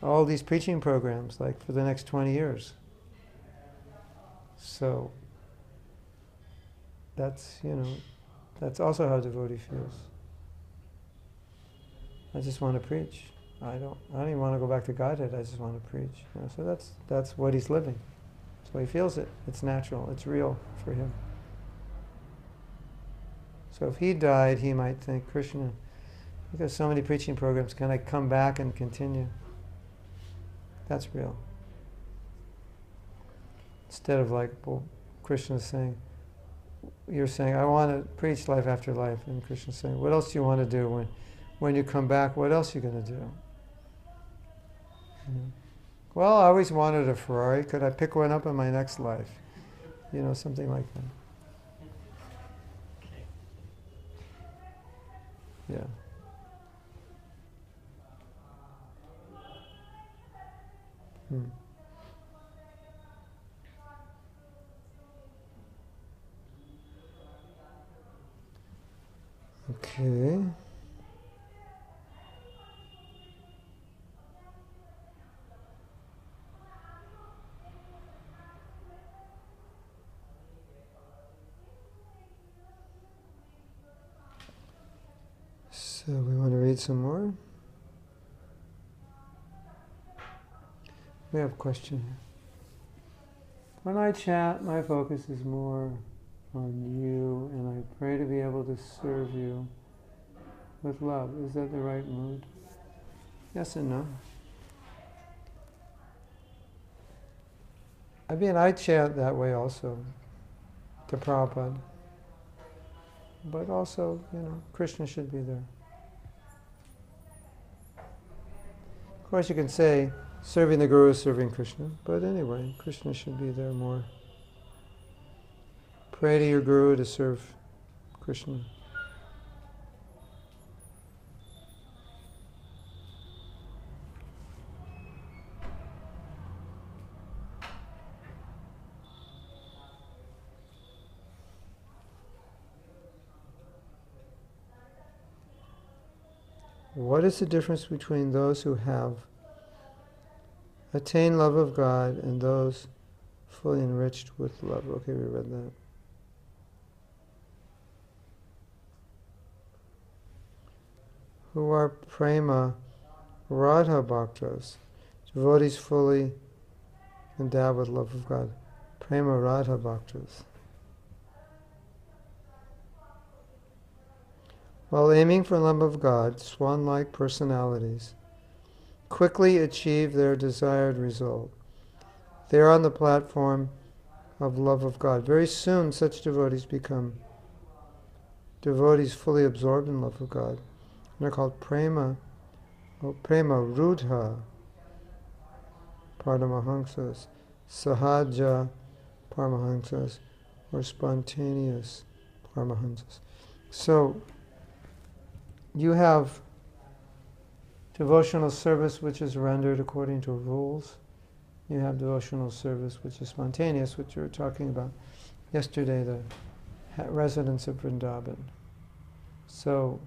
Speaker 1: all these preaching programs for the next 20 years. So that's, that's also how a devotee feels. I just want to preach. I don't even want to go back to Godhead. I just want to preach. So that's what he's living. So he feels it. It's natural. It's real for him. So if he died, he might think, Krishna, because so many preaching programs, can I come back and continue? That's real. Instead of Krishna's saying, you're saying, I want to preach life after life. And Krishna's saying, what else do you want to do? When you come back, what else are you going to do? Well, I always wanted a Ferrari. Could I pick one up in my next life? Something like that. Yeah. Okay. So we want to read some more? We have a question here. When I chant, my focus is more on you, and I pray to be able to serve you with love. Is that the right mood? Yes and no. I chant that way also, to Prabhupada. But also, Krishna should be there. Of course, you can say, serving the Guru is serving Krishna, but anyway, Krishna should be there more. Pray to your Guru to serve Krishna. what is the difference between those who have attained love of God and those fully enriched with love? Okay, we read that. Who are prema radha bhaktas, devotees fully endowed with love of God. Prema radha bhaktas. While aiming for love of God, swan-like personalities quickly achieve their desired result. They are on the platform of love of God. Very soon, such devotees become devotees fully absorbed in love of God. And they're called prema rudha paramahamsas, sahaja paramahamsas, or spontaneous paramahamsas. So, you have devotional service which is rendered according to rules. You have devotional service which is spontaneous, which you were talking about yesterday, the residents of Vrindavan. So,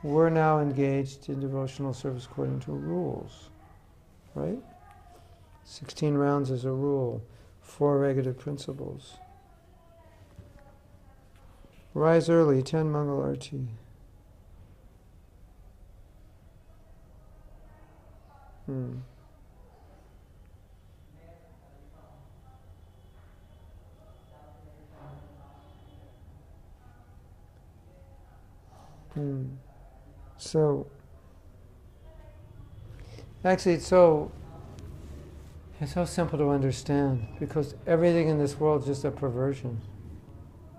Speaker 1: we're now engaged in devotional service according to rules, right? 16 rounds is a rule, 4 regulative principles. Rise early, 10 Mangal Arti. So, actually it's so simple to understand, because everything in this world is just a perversion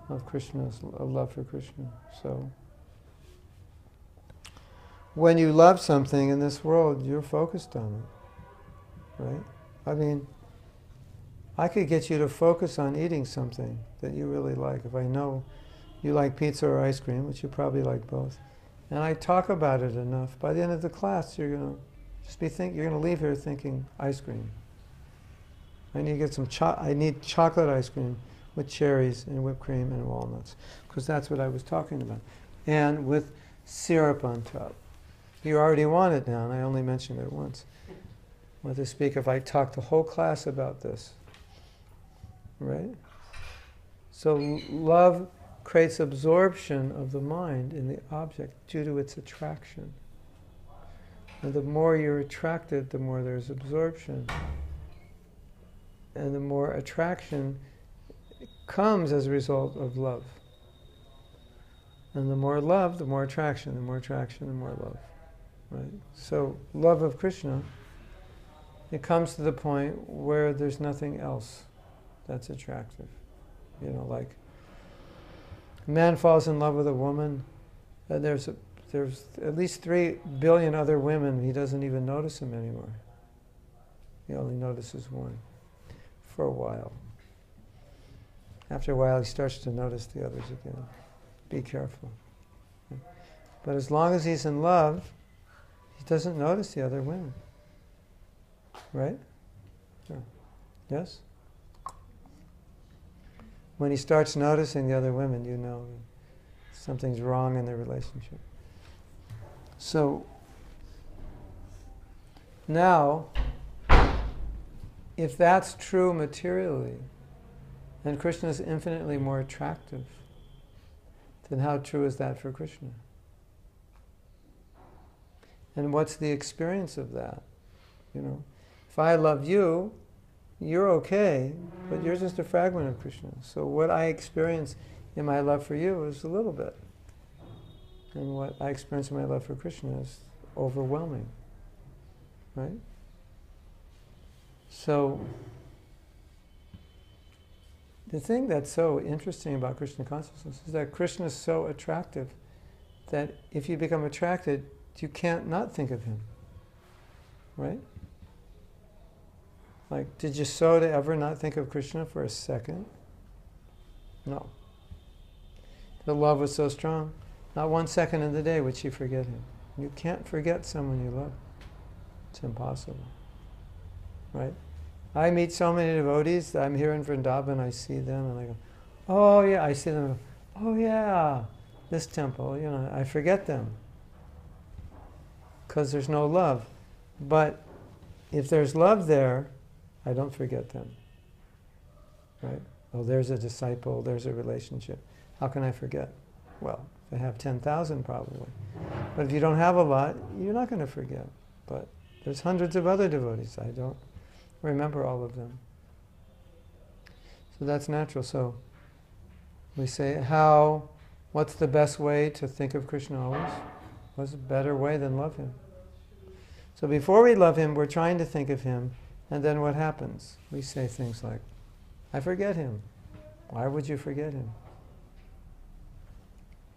Speaker 1: of Krishna's love for Krishna. So, when you love something in this world, you're focused on it, right? I mean, I could get you to focus on eating something that you really like. If I know you like pizza or ice cream, which you probably like both, and I talk about it enough, by the end of the class, you're going to you're going to leave here thinking ice cream. I need to get I need chocolate ice cream with cherries and whipped cream and walnuts, because that's what I was talking about, and with syrup on top. You already want it now, and I only mentioned it once. I want to speak if I talk the whole class about this, right? So love creates absorption of the mind in the object due to its attraction. And the more you're attracted, the more there's absorption. And the more attraction comes as a result of love. And the more love, the more attraction, the more attraction, the more love. Right? So, love of Krishna, it comes to the point where there's nothing else that's attractive. You know, like a man falls in love with a woman, and there's at least 3 billion other women, he doesn't even notice them anymore. He only notices one for a while. After a while, he starts to notice the others again. Be careful. But as long as he's in love, he doesn't notice the other women. Right? Sure. Yes? When he starts noticing the other women, you know something's wrong in the relationship. So, now, if that's true materially, then Krishna is infinitely more attractive. Then how true is that for Krishna? And what's the experience of that? You know, if I love you, you're okay, but you're just a fragment of Krishna. So what I experience in my love for you is a little bit. And what I experience in my love for Krishna is overwhelming. Right? So, the thing that's so interesting about Krishna consciousness is that Krishna is so attractive that if you become attracted, you can't not think of him. Right? Like, did Yasoda ever not think of Krishna for a second? No. The love was so strong. Not 1 second in the day would she forget him. You can't forget someone you love. It's impossible. Right? I meet so many devotees. I'm here in Vrindavan, I see them, and I go, oh yeah, I see them, and I go, oh yeah, this temple, I forget them because there's no love. But if there's love there, I don't forget them. Right? Oh, there's a disciple, there's a relationship. How can I forget? Well, if I have 10,000 probably. But if you don't have a lot, you're not going to forget. But there's hundreds of other devotees. I don't remember all of them. So that's natural. So we say, what's the best way to think of Krishna always? What's a better way than love him? So before we love him, we're trying to think of him, and then what happens? We say things like, I forget him. Why would you forget him?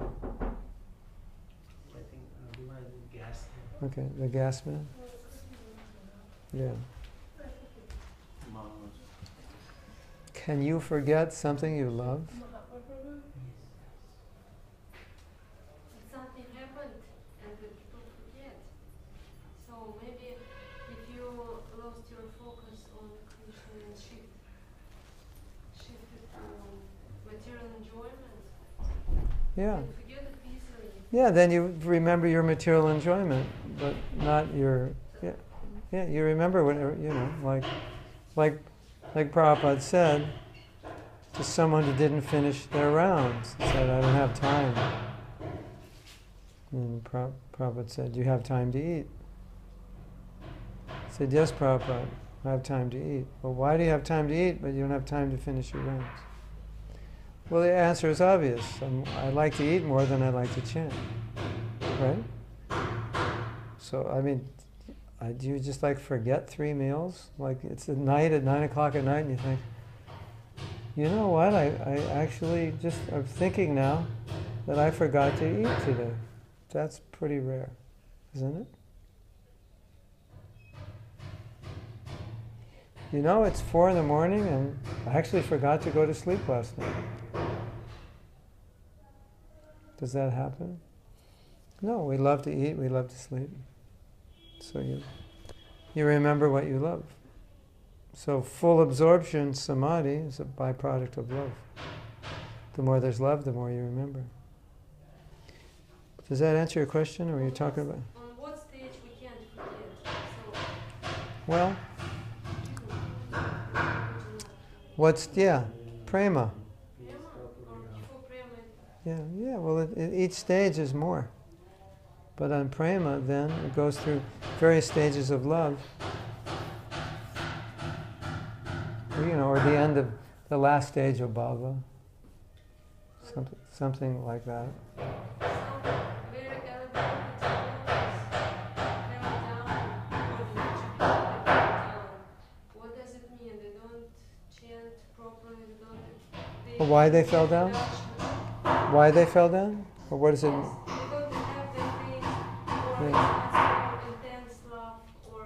Speaker 3: I think the gas.
Speaker 1: Okay, the gas man? Yeah. Can you forget something you love?
Speaker 4: Something happened and the people forget. So maybe if you lost your focus on Krishna and shifted to material enjoyment,
Speaker 1: Yeah.
Speaker 4: you forget it easily.
Speaker 1: Yeah, then you remember your material enjoyment, but not your... Yeah, you remember whatever, like Prabhupada said to someone who didn't finish their rounds. He said, I don't have time. And Prabhupada said, do you have time to eat? He said, yes, Prabhupada, I have time to eat. Well, why do you have time to eat, but you don't have time to finish your rounds? Well, the answer is obvious. I like to eat more than I like to chant. Right? So, do you just forget 3 meals? Like it's at night, at 9 o'clock at night, and you think, you know what, I actually I'm thinking now that I forgot to eat today. That's pretty rare, isn't it? It's 4 in the morning and I actually forgot to go to sleep last night. Does that happen? No, we love to eat, we love to sleep. So you remember what you love. So full absorption, samadhi, is a byproduct of love. The more there's love, the more you remember. Does that answer your question, or are you talking about?
Speaker 4: On what stage we can't forget?
Speaker 1: Well, prema.
Speaker 4: Prema or before prema?
Speaker 1: Yeah, well, each stage is more. But on prema, then, it goes through various stages of love. Or the end of the last stage of bhava. Something like that.
Speaker 4: Very elevated what does it mean? They don't chant properly,
Speaker 1: Well, why they fell down? Why they fell down? Or what does it mean?
Speaker 4: Because they have their faith or intense love, or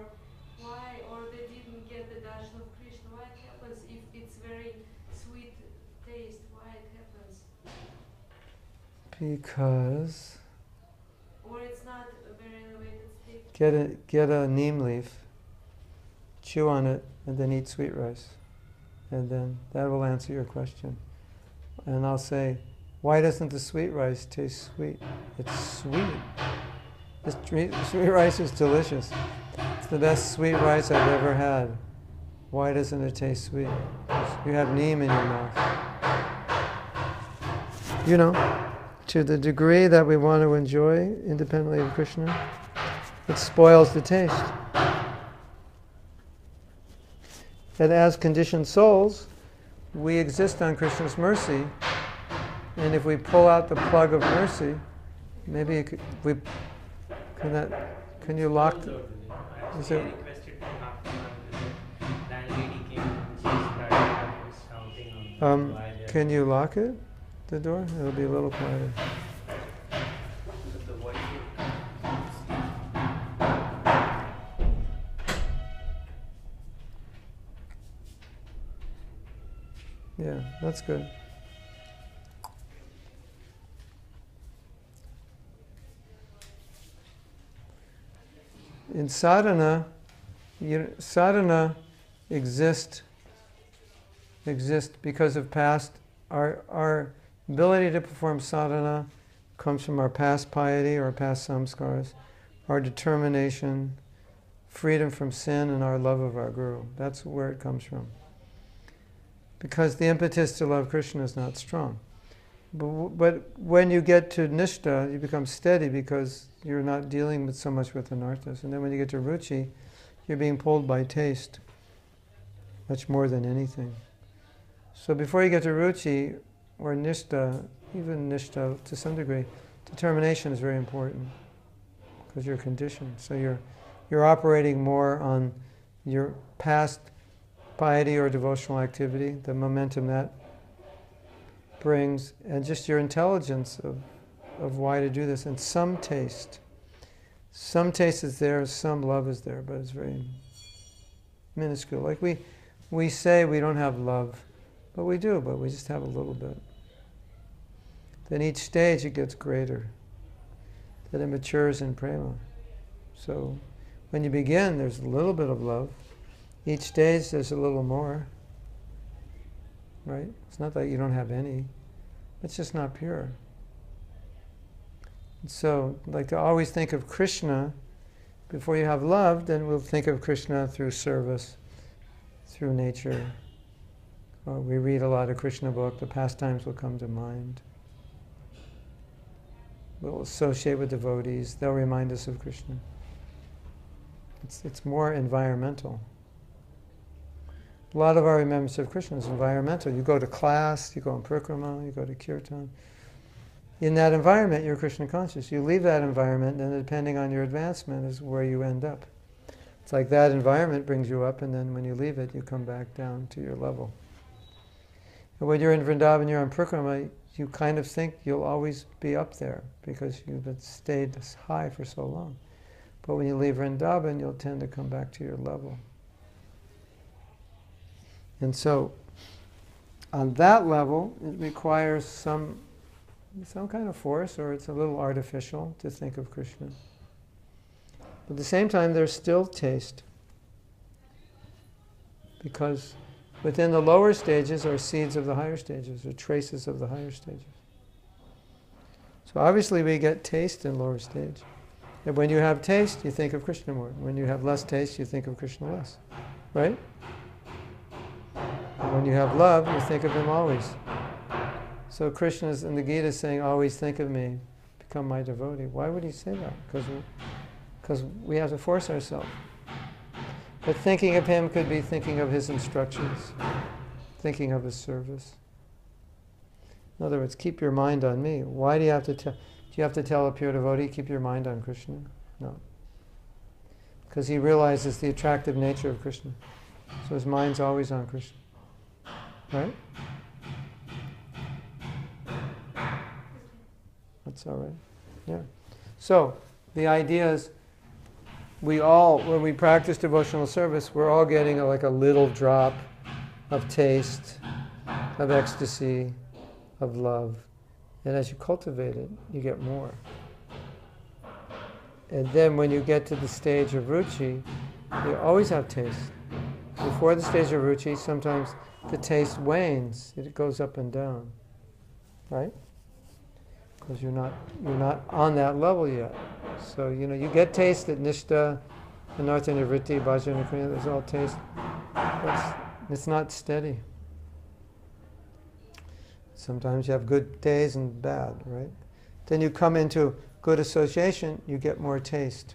Speaker 4: why, or they didn't get the darshan of Krishna. Why it happens if it's very sweet taste? Why it happens?
Speaker 1: Because
Speaker 4: Or it's not a very elevated state.
Speaker 1: get a neem leaf, chew on it, and then eat sweet rice. And then that will answer your question. And I'll say, why doesn't the sweet rice taste sweet? It's sweet. This sweet rice is delicious. It's the best sweet rice I've ever had. Why doesn't it taste sweet? You have neem in your mouth. To the degree that we want to enjoy independently of Krishna, it spoils the taste. And as conditioned souls, we exist on Krishna's mercy, and if we pull out the plug of mercy, maybe can you lock the... Is it,
Speaker 3: Requested to have the landlady came and she started shouting on why they're-
Speaker 1: can you lock it, the door? It'll be a little quieter.
Speaker 3: the voice
Speaker 1: Yeah, that's good. In sadhana, sadhana exists because of past, our ability to perform sadhana comes from our past piety or past samskars, our determination, freedom from sin, and our love of our Guru. That's where it comes from. Because the impetus to love Krishna is not strong. But when you get to Nishta, you become steady because you're not dealing with so much with anarthas. And then when you get to Ruchi, you're being pulled by taste, much more than anything. So before you get to Ruchi, or Nishta, even Nishta to some degree, determination is very important because you're conditioned. So you're operating more on your past piety or devotional activity, the momentum that brings, and just your intelligence of why to do this, and some taste. Some taste is there, some love is there, but it's very minuscule. Like we say we don't have love, but we do, but we just have a little bit. Then each stage it gets greater, that it matures in prema. So when you begin, there's a little bit of love. Each stage there's a little more, right? It's not that you don't have any, it's just not pure. So, like to always think of Krishna, before you have love, then we'll think of Krishna through service, through nature. We read a lot of Krishna book, the pastimes will come to mind. We'll associate with devotees, they'll remind us of Krishna. It's more environmental. A lot of our remembrance of Krishna is environmental. You go to class, you go on parikrama, you go to kirtan. In that environment, you're Krishna conscious. You leave that environment, and depending on your advancement is where you end up. It's like that environment brings you up, and then when you leave it, you come back down to your level. And when you're in Vrindavan, you're on parikrama, you kind of think you'll always be up there because you've stayed this high for so long. But when you leave Vrindavan, you'll tend to come back to your level. And so, on that level, it requires some kind of force, or it's a little artificial to think of Krishna. But at the same time, there's still taste. Because within the lower stages are seeds of the higher stages, or traces of the higher stages. So obviously we get taste in lower stage. And when you have taste, you think of Krishna more. When you have less taste, you think of Krishna less. Right? And when you have love, you think of him always. So Krishna is in the Gita saying, always think of me, become my devotee. Why would he say that? Because we have to force ourselves. But thinking of him could be thinking of his instructions, thinking of his service. In other words, keep your mind on me. Why do you have to tell? Do you have to tell a pure devotee, keep your mind on Krishna? No. Because he realizes the attractive nature of Krishna. So his mind's always on Krishna. Right? That's all right. Yeah. So, the idea is, when we practice devotional service, we're all getting like a little drop of taste, of ecstasy, of love. And as you cultivate it, you get more. And then when you get to the stage of ruchi, you always have taste. Before the stage of ruchi, sometimes the taste wanes. It goes up and down. Right? Because you're not on that level yet. So, you get taste at Nishta, Anartha Nivritti, Bhajana Kriya, there's all taste. But it's not steady. Sometimes you have good days and bad, right? Then you come into good association, you get more taste.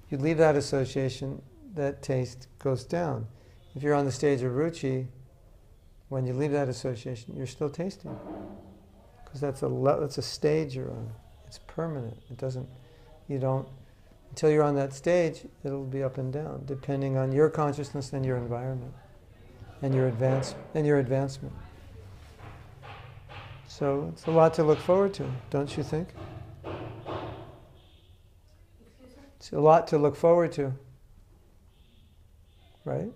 Speaker 1: You leave that association, that taste goes down. If you're on the stage of ruchi, when you leave that association, you're still tasting. Because that's a stage you're on. It's permanent. Until you're on that stage, it'll be up and down, depending on your consciousness and your environment, and your advancement. So it's a lot to look forward to, don't you think? It's a lot to look forward to, right?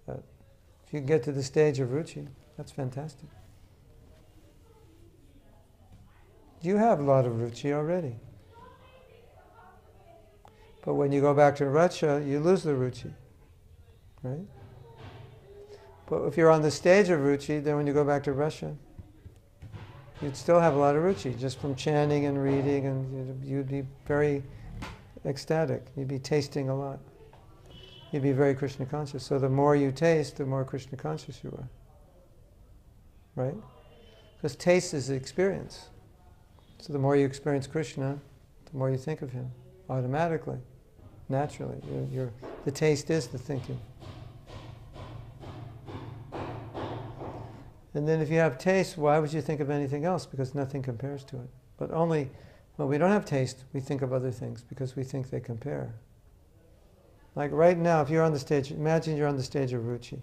Speaker 1: If you get to the stage of ruchi, that's fantastic. You have a lot of ruchi already. But when you go back to Racha, you lose the ruchi, right? But if you're on the stage of ruchi, then when you go back to Racha, you'd still have a lot of ruchi just from chanting and reading, and you'd be very ecstatic. You'd be tasting a lot. You'd be very Krishna conscious. So the more you taste, the more Krishna conscious you are. Right? Because taste is the experience. So the more you experience Krishna, the more you think of him. Automatically. Naturally. The taste is the thinking. And then if you have taste, why would you think of anything else? Because nothing compares to it. But only when we don't have taste, we think of other things because we think they compare. Like right now, if you're on the stage, imagine you're on the stage of Ruchi.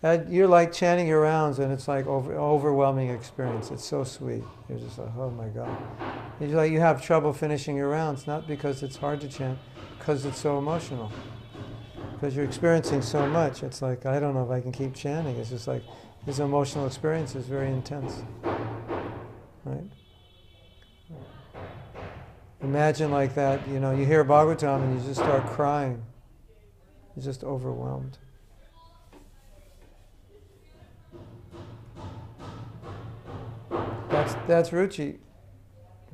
Speaker 1: And you're like chanting your rounds, and it's like overwhelming experience. It's so sweet. You're just like, oh my God. It's like you have trouble finishing your rounds, not because it's hard to chant, because it's so emotional. Because you're experiencing so much. It's like, I don't know if I can keep chanting. It's just like, this emotional experience is very intense. Right? Imagine like that, you hear Bhagavatam and you just start crying. You're just overwhelmed. That's Ruchi.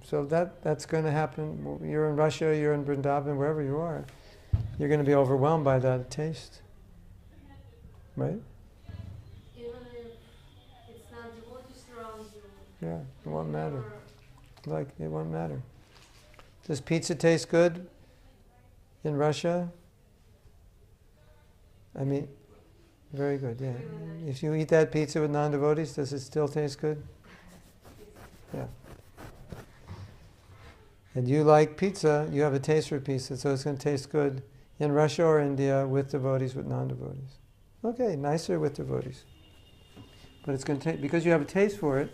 Speaker 1: So that's going to happen. You're in Russia, you're in Vrindavan, wherever you are. You're going to be overwhelmed by that taste. Right?
Speaker 4: Even if it's not devotees around you.
Speaker 1: Yeah, it won't matter. It won't matter. Does pizza taste good in Russia? I mean, very good, yeah. If you eat that pizza with non-devotees, does it still taste good? Yeah. And you like pizza, you have a taste for pizza, so it's going to taste good in Russia or India with devotees, with non-devotees. Okay, nicer with devotees. But it's going to take, because you have a taste for it,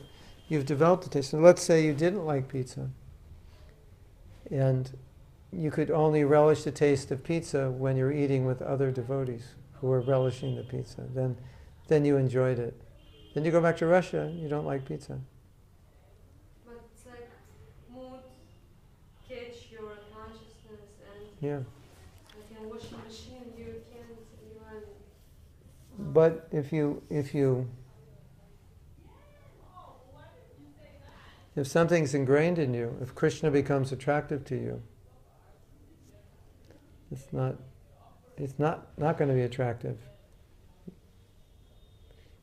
Speaker 1: you've developed a taste. So let's say you didn't like pizza, and you could only relish the taste of pizza when you're eating with other devotees who are relishing the pizza. Then you enjoyed it. Then you go back to Russia, you don't like pizza.
Speaker 4: But it's like mood catch your consciousness, and
Speaker 1: Yeah.
Speaker 4: like in washing machine you can't even.
Speaker 1: But if something's ingrained in you, if Krishna becomes attractive to you, it's not going to be attractive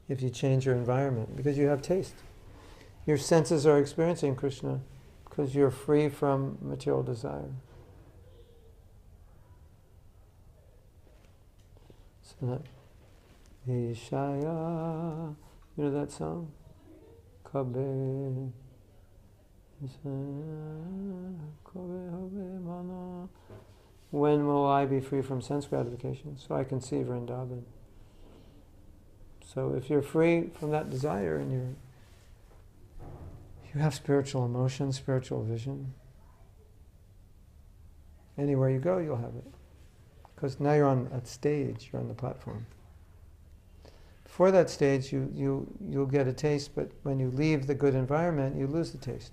Speaker 1: if you change your environment, because you have taste. Your senses are experiencing Krishna because you're free from material desire. So that Ishaya, you know that song? Kabe. When will I be free from sense gratification? So I can see Vrindavan. So if you're free from that desire and you have spiritual emotion, spiritual vision, anywhere you go, you'll have it. Because now you're on a stage, you're on the platform. Before that stage, you'll get a taste, but when you leave the good environment, you lose the taste.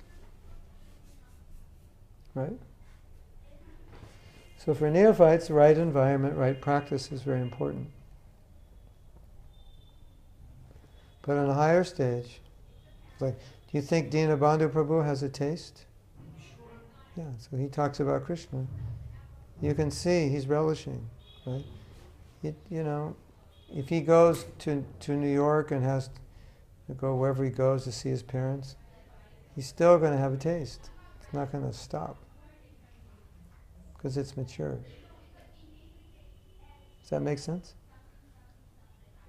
Speaker 1: Right? So for neophytes, right environment, right practice is very important. But on a higher stage, like, do you think Dinabandhu Prabhu has a taste?
Speaker 4: Sure.
Speaker 1: Yeah, so he talks about Krishna. You can see he's relishing, right? If he goes to New York and has to go wherever he goes to see his parents, he's still going to have a taste. It's not going to stop because it's mature. Does that make sense?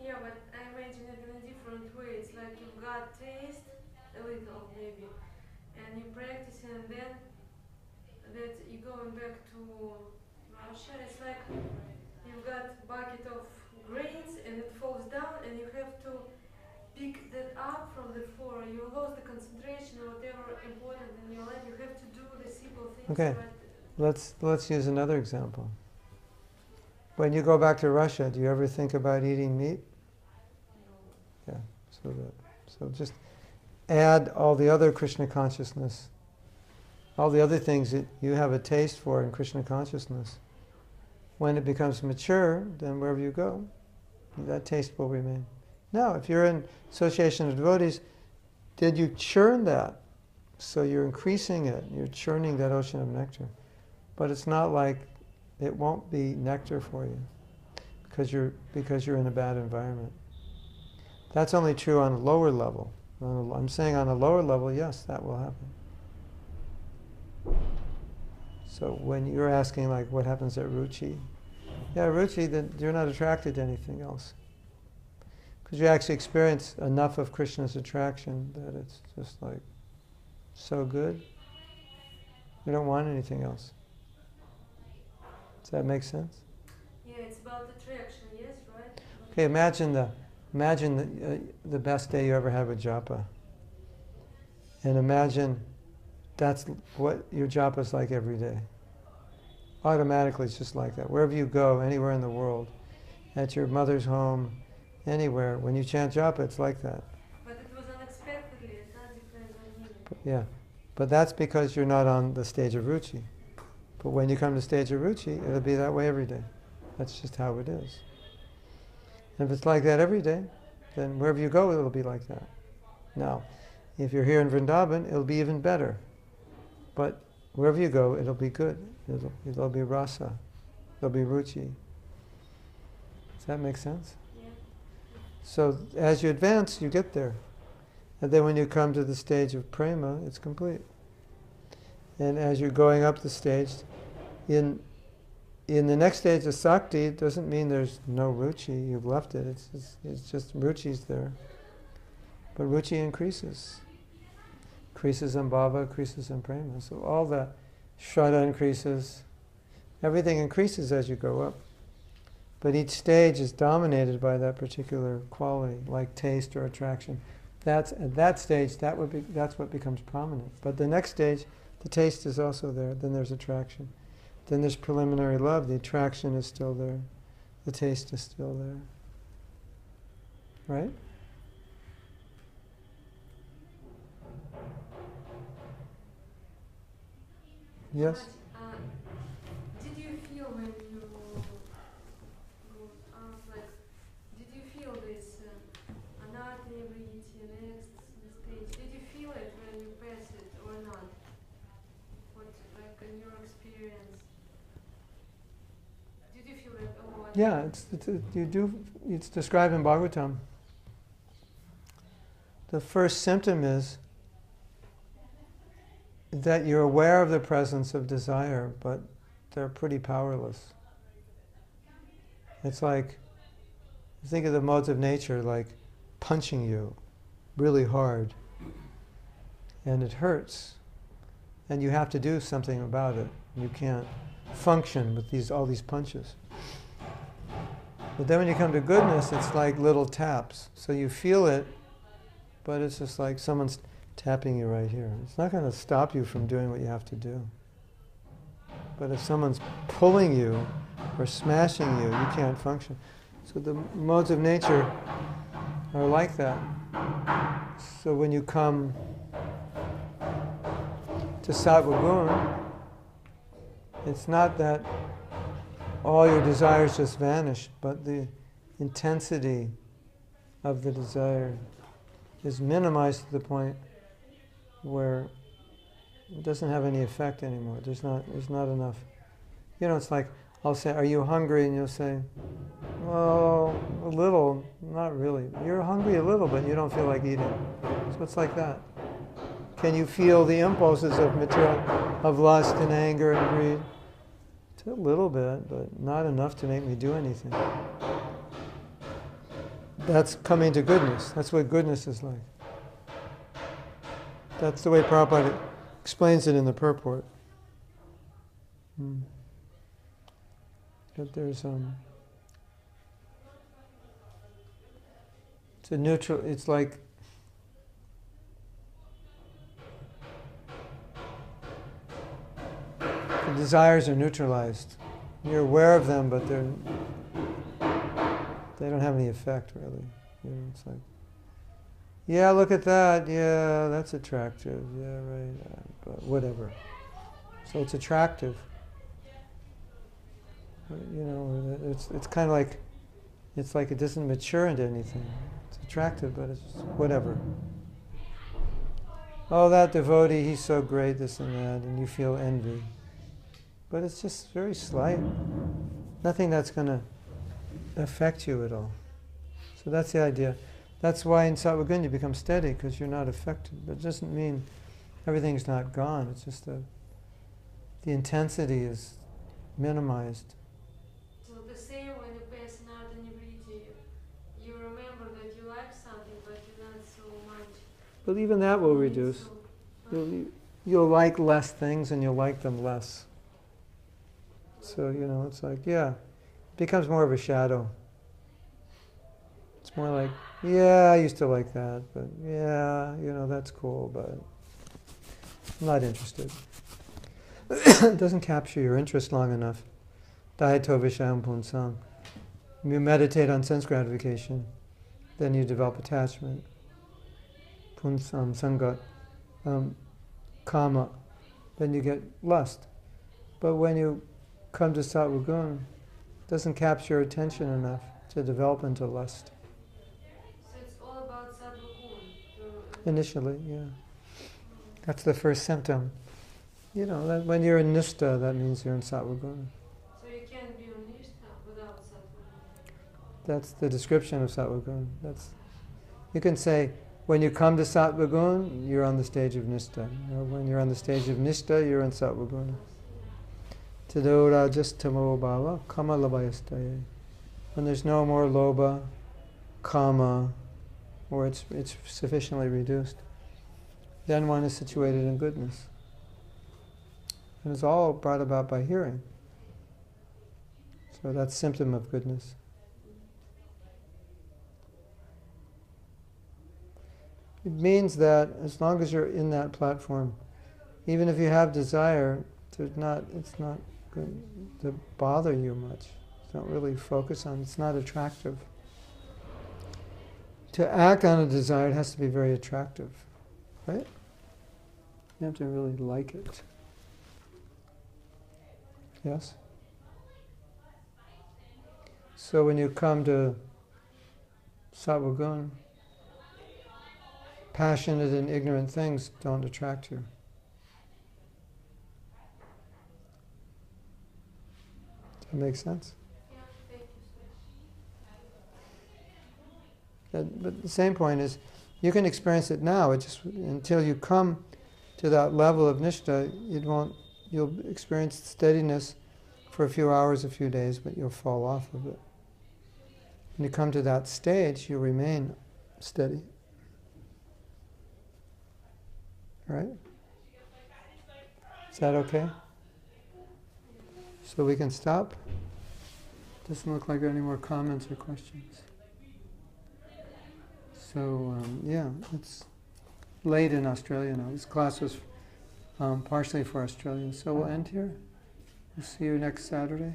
Speaker 4: Yeah, but I imagine it in a different way. It's like you've got taste, a little maybe, and you practice, and then that you're going back to Russia. It's like you've got bucket of grains and it falls down, and you have to pick that up from the floor. You lost the concentration or whatever important in your life. You have to do the simple things.
Speaker 1: Okay.
Speaker 4: But
Speaker 1: Let's use another example. When you go back to Russia, do you ever think about eating meat? Yeah. So just add all the other Krishna consciousness, all the other things that you have a taste for in Krishna consciousness. When it becomes mature, then wherever you go, that taste will remain. Now, if you're in association of devotees, did you churn that? So you're increasing it, you're churning that ocean of nectar. But it's not like it won't be nectar for you because you're in a bad environment. That's only true on a lower level. I'm saying on a lower level, yes, that will happen. So when you're asking like what happens at Ruchi, yeah, Ruchi, then you're not attracted to anything else. Because you actually experience enough of Krishna's attraction that it's just like so good. You don't want anything else. Does that make sense?
Speaker 4: Yeah, it's about attraction, yes, right?
Speaker 1: Okay, imagine the best day you ever had with japa. And imagine that's what your japa is like every day. Automatically it's just like that. Wherever you go, anywhere in the world, at your mother's home, anywhere, when you chant japa, it's like that.
Speaker 4: But it was unexpectedly, it not depends on me.
Speaker 1: Yeah, but that's because you're not on the stage of Ruchi. But when you come to stage of Ruchi, it'll be that way every day. That's just how it is. And if it's like that every day, then wherever you go, it'll be like that. Now, if you're here in Vrindavan, it'll be even better. But wherever you go, it'll be good. It'll be rasa. It'll be ruchi. Does that make sense?
Speaker 4: Yeah.
Speaker 1: So as you advance, you get there. And then when you come to the stage of prema, it's complete. And as you're going up the stage, in the next stage of sakti, it doesn't mean there's no ruchi. You've left it. It's just ruchi's there. But ruchi increases. Increases in bhava, increases in prema. So all the shraddha increases. Everything increases as you go up. But each stage is dominated by that particular quality, like taste or attraction. At that stage, that's what becomes prominent. But the next stage, the taste is also there. Then there's attraction. Then there's preliminary love. The attraction is still there. The taste is still there. Right? Yes?
Speaker 4: Did you feel when you go up, like, did you feel this anatomy, breathing, next stage? Did you feel it when you pass it or not? What, like, in your experience? Did you feel like, oh,
Speaker 1: Yeah, it's described in Bhagavatam. The first symptom is that you're aware of the presence of desire, but they're pretty powerless. It's like, think of the modes of nature like punching you really hard, and it hurts, and you have to do something about it. You can't function with all these punches. But then when you come to goodness, it's like little taps. So you feel it, but it's just like someone's tapping you right here. It's not going to stop you from doing what you have to do. But if someone's pulling you or smashing you, you can't function. So the modes of nature are like that. So when you come to sattva gun, it's not that all your desires just vanish, but the intensity of the desire is minimized to the point where it doesn't have any effect anymore. There's not enough. You know, it's like, I'll say, are you hungry? And you'll say, well, a little, not really. You're hungry a little, but you don't feel like eating. So it's like that. Can you feel the impulses of lust and anger and greed? It's a little bit, but not enough to make me do anything. That's coming to goodness. That's what goodness is like. That's the way Prabhupada explains it in the purport. But there's it's a neutral. It's like the desires are neutralized. You're aware of them, but they don't have any effect really. You know, it's like, yeah, look at that. Yeah, that's attractive. Yeah, right. But whatever. So it's attractive. You know, it's kind of like, it's like it doesn't mature into anything. It's attractive, but it's just whatever. oh, that devotee, he's so great, this and that, and you feel envy. But it's just very slight. Nothing that's going to affect you at all. So that's the idea. That's why in sattva-gun you become steady, because you're not affected. But it doesn't mean everything's not gone. It's just the intensity is minimized.
Speaker 4: So the same when you pass another nirviti, you remember that you like something, but you're not so much.
Speaker 1: But even that will reduce. You'll like less things and you'll like them less. So, it's like, yeah, it becomes more of a shadow. It's more like, yeah, I used to like that, but yeah, that's cool, but I'm not interested. It doesn't capture your interest long enough. Dayato vishayam punsam. You meditate on sense gratification, then you develop attachment. Punsam, sangat, kama, then you get lust. But when you come to sattva-gun, it doesn't capture your attention enough to develop into lust.
Speaker 4: So it's all about sattva-gun.
Speaker 1: Initially, yeah. That's the first symptom. That when you're in nishta, that means you're in sattva-gun.
Speaker 4: So you can't be on nishta without sattva-gun.
Speaker 1: That's the description of sattva-gun. You can say, when you come to sattva-gun, you're on the stage of nishta. When you're on the stage of nishta, you're in sattva-gun. Tado rajas tamo bhava kama labhayastaye. When there's no more lobha, kama, or it's sufficiently reduced, then one is situated in goodness. And it's all brought about by hearing. So that's symptom of goodness. It means that as long as you're in that platform, even if you have desire, it's not going to bother you much. Don't really focus on it. It's not attractive. To act on a desire, it has to be very attractive, right? You have to really like it. Yes? So when you come to sattva-gun, passionate and ignorant things don't attract you. Does that make sense?
Speaker 4: Yeah, thank you.
Speaker 1: But the same point is, you can experience it now. It just until you come to that level of nishta, you'll experience steadiness for a few hours, a few days, but you'll fall off of it. When you come to that stage, you remain steady. Right? Is that okay? So we can stop? Doesn't look like there are any more comments or questions. So, it's late in Australia now. This class was partially for Australians. So we'll end here. We'll see you next Saturday.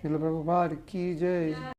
Speaker 1: Srila Prabhupada ki jai.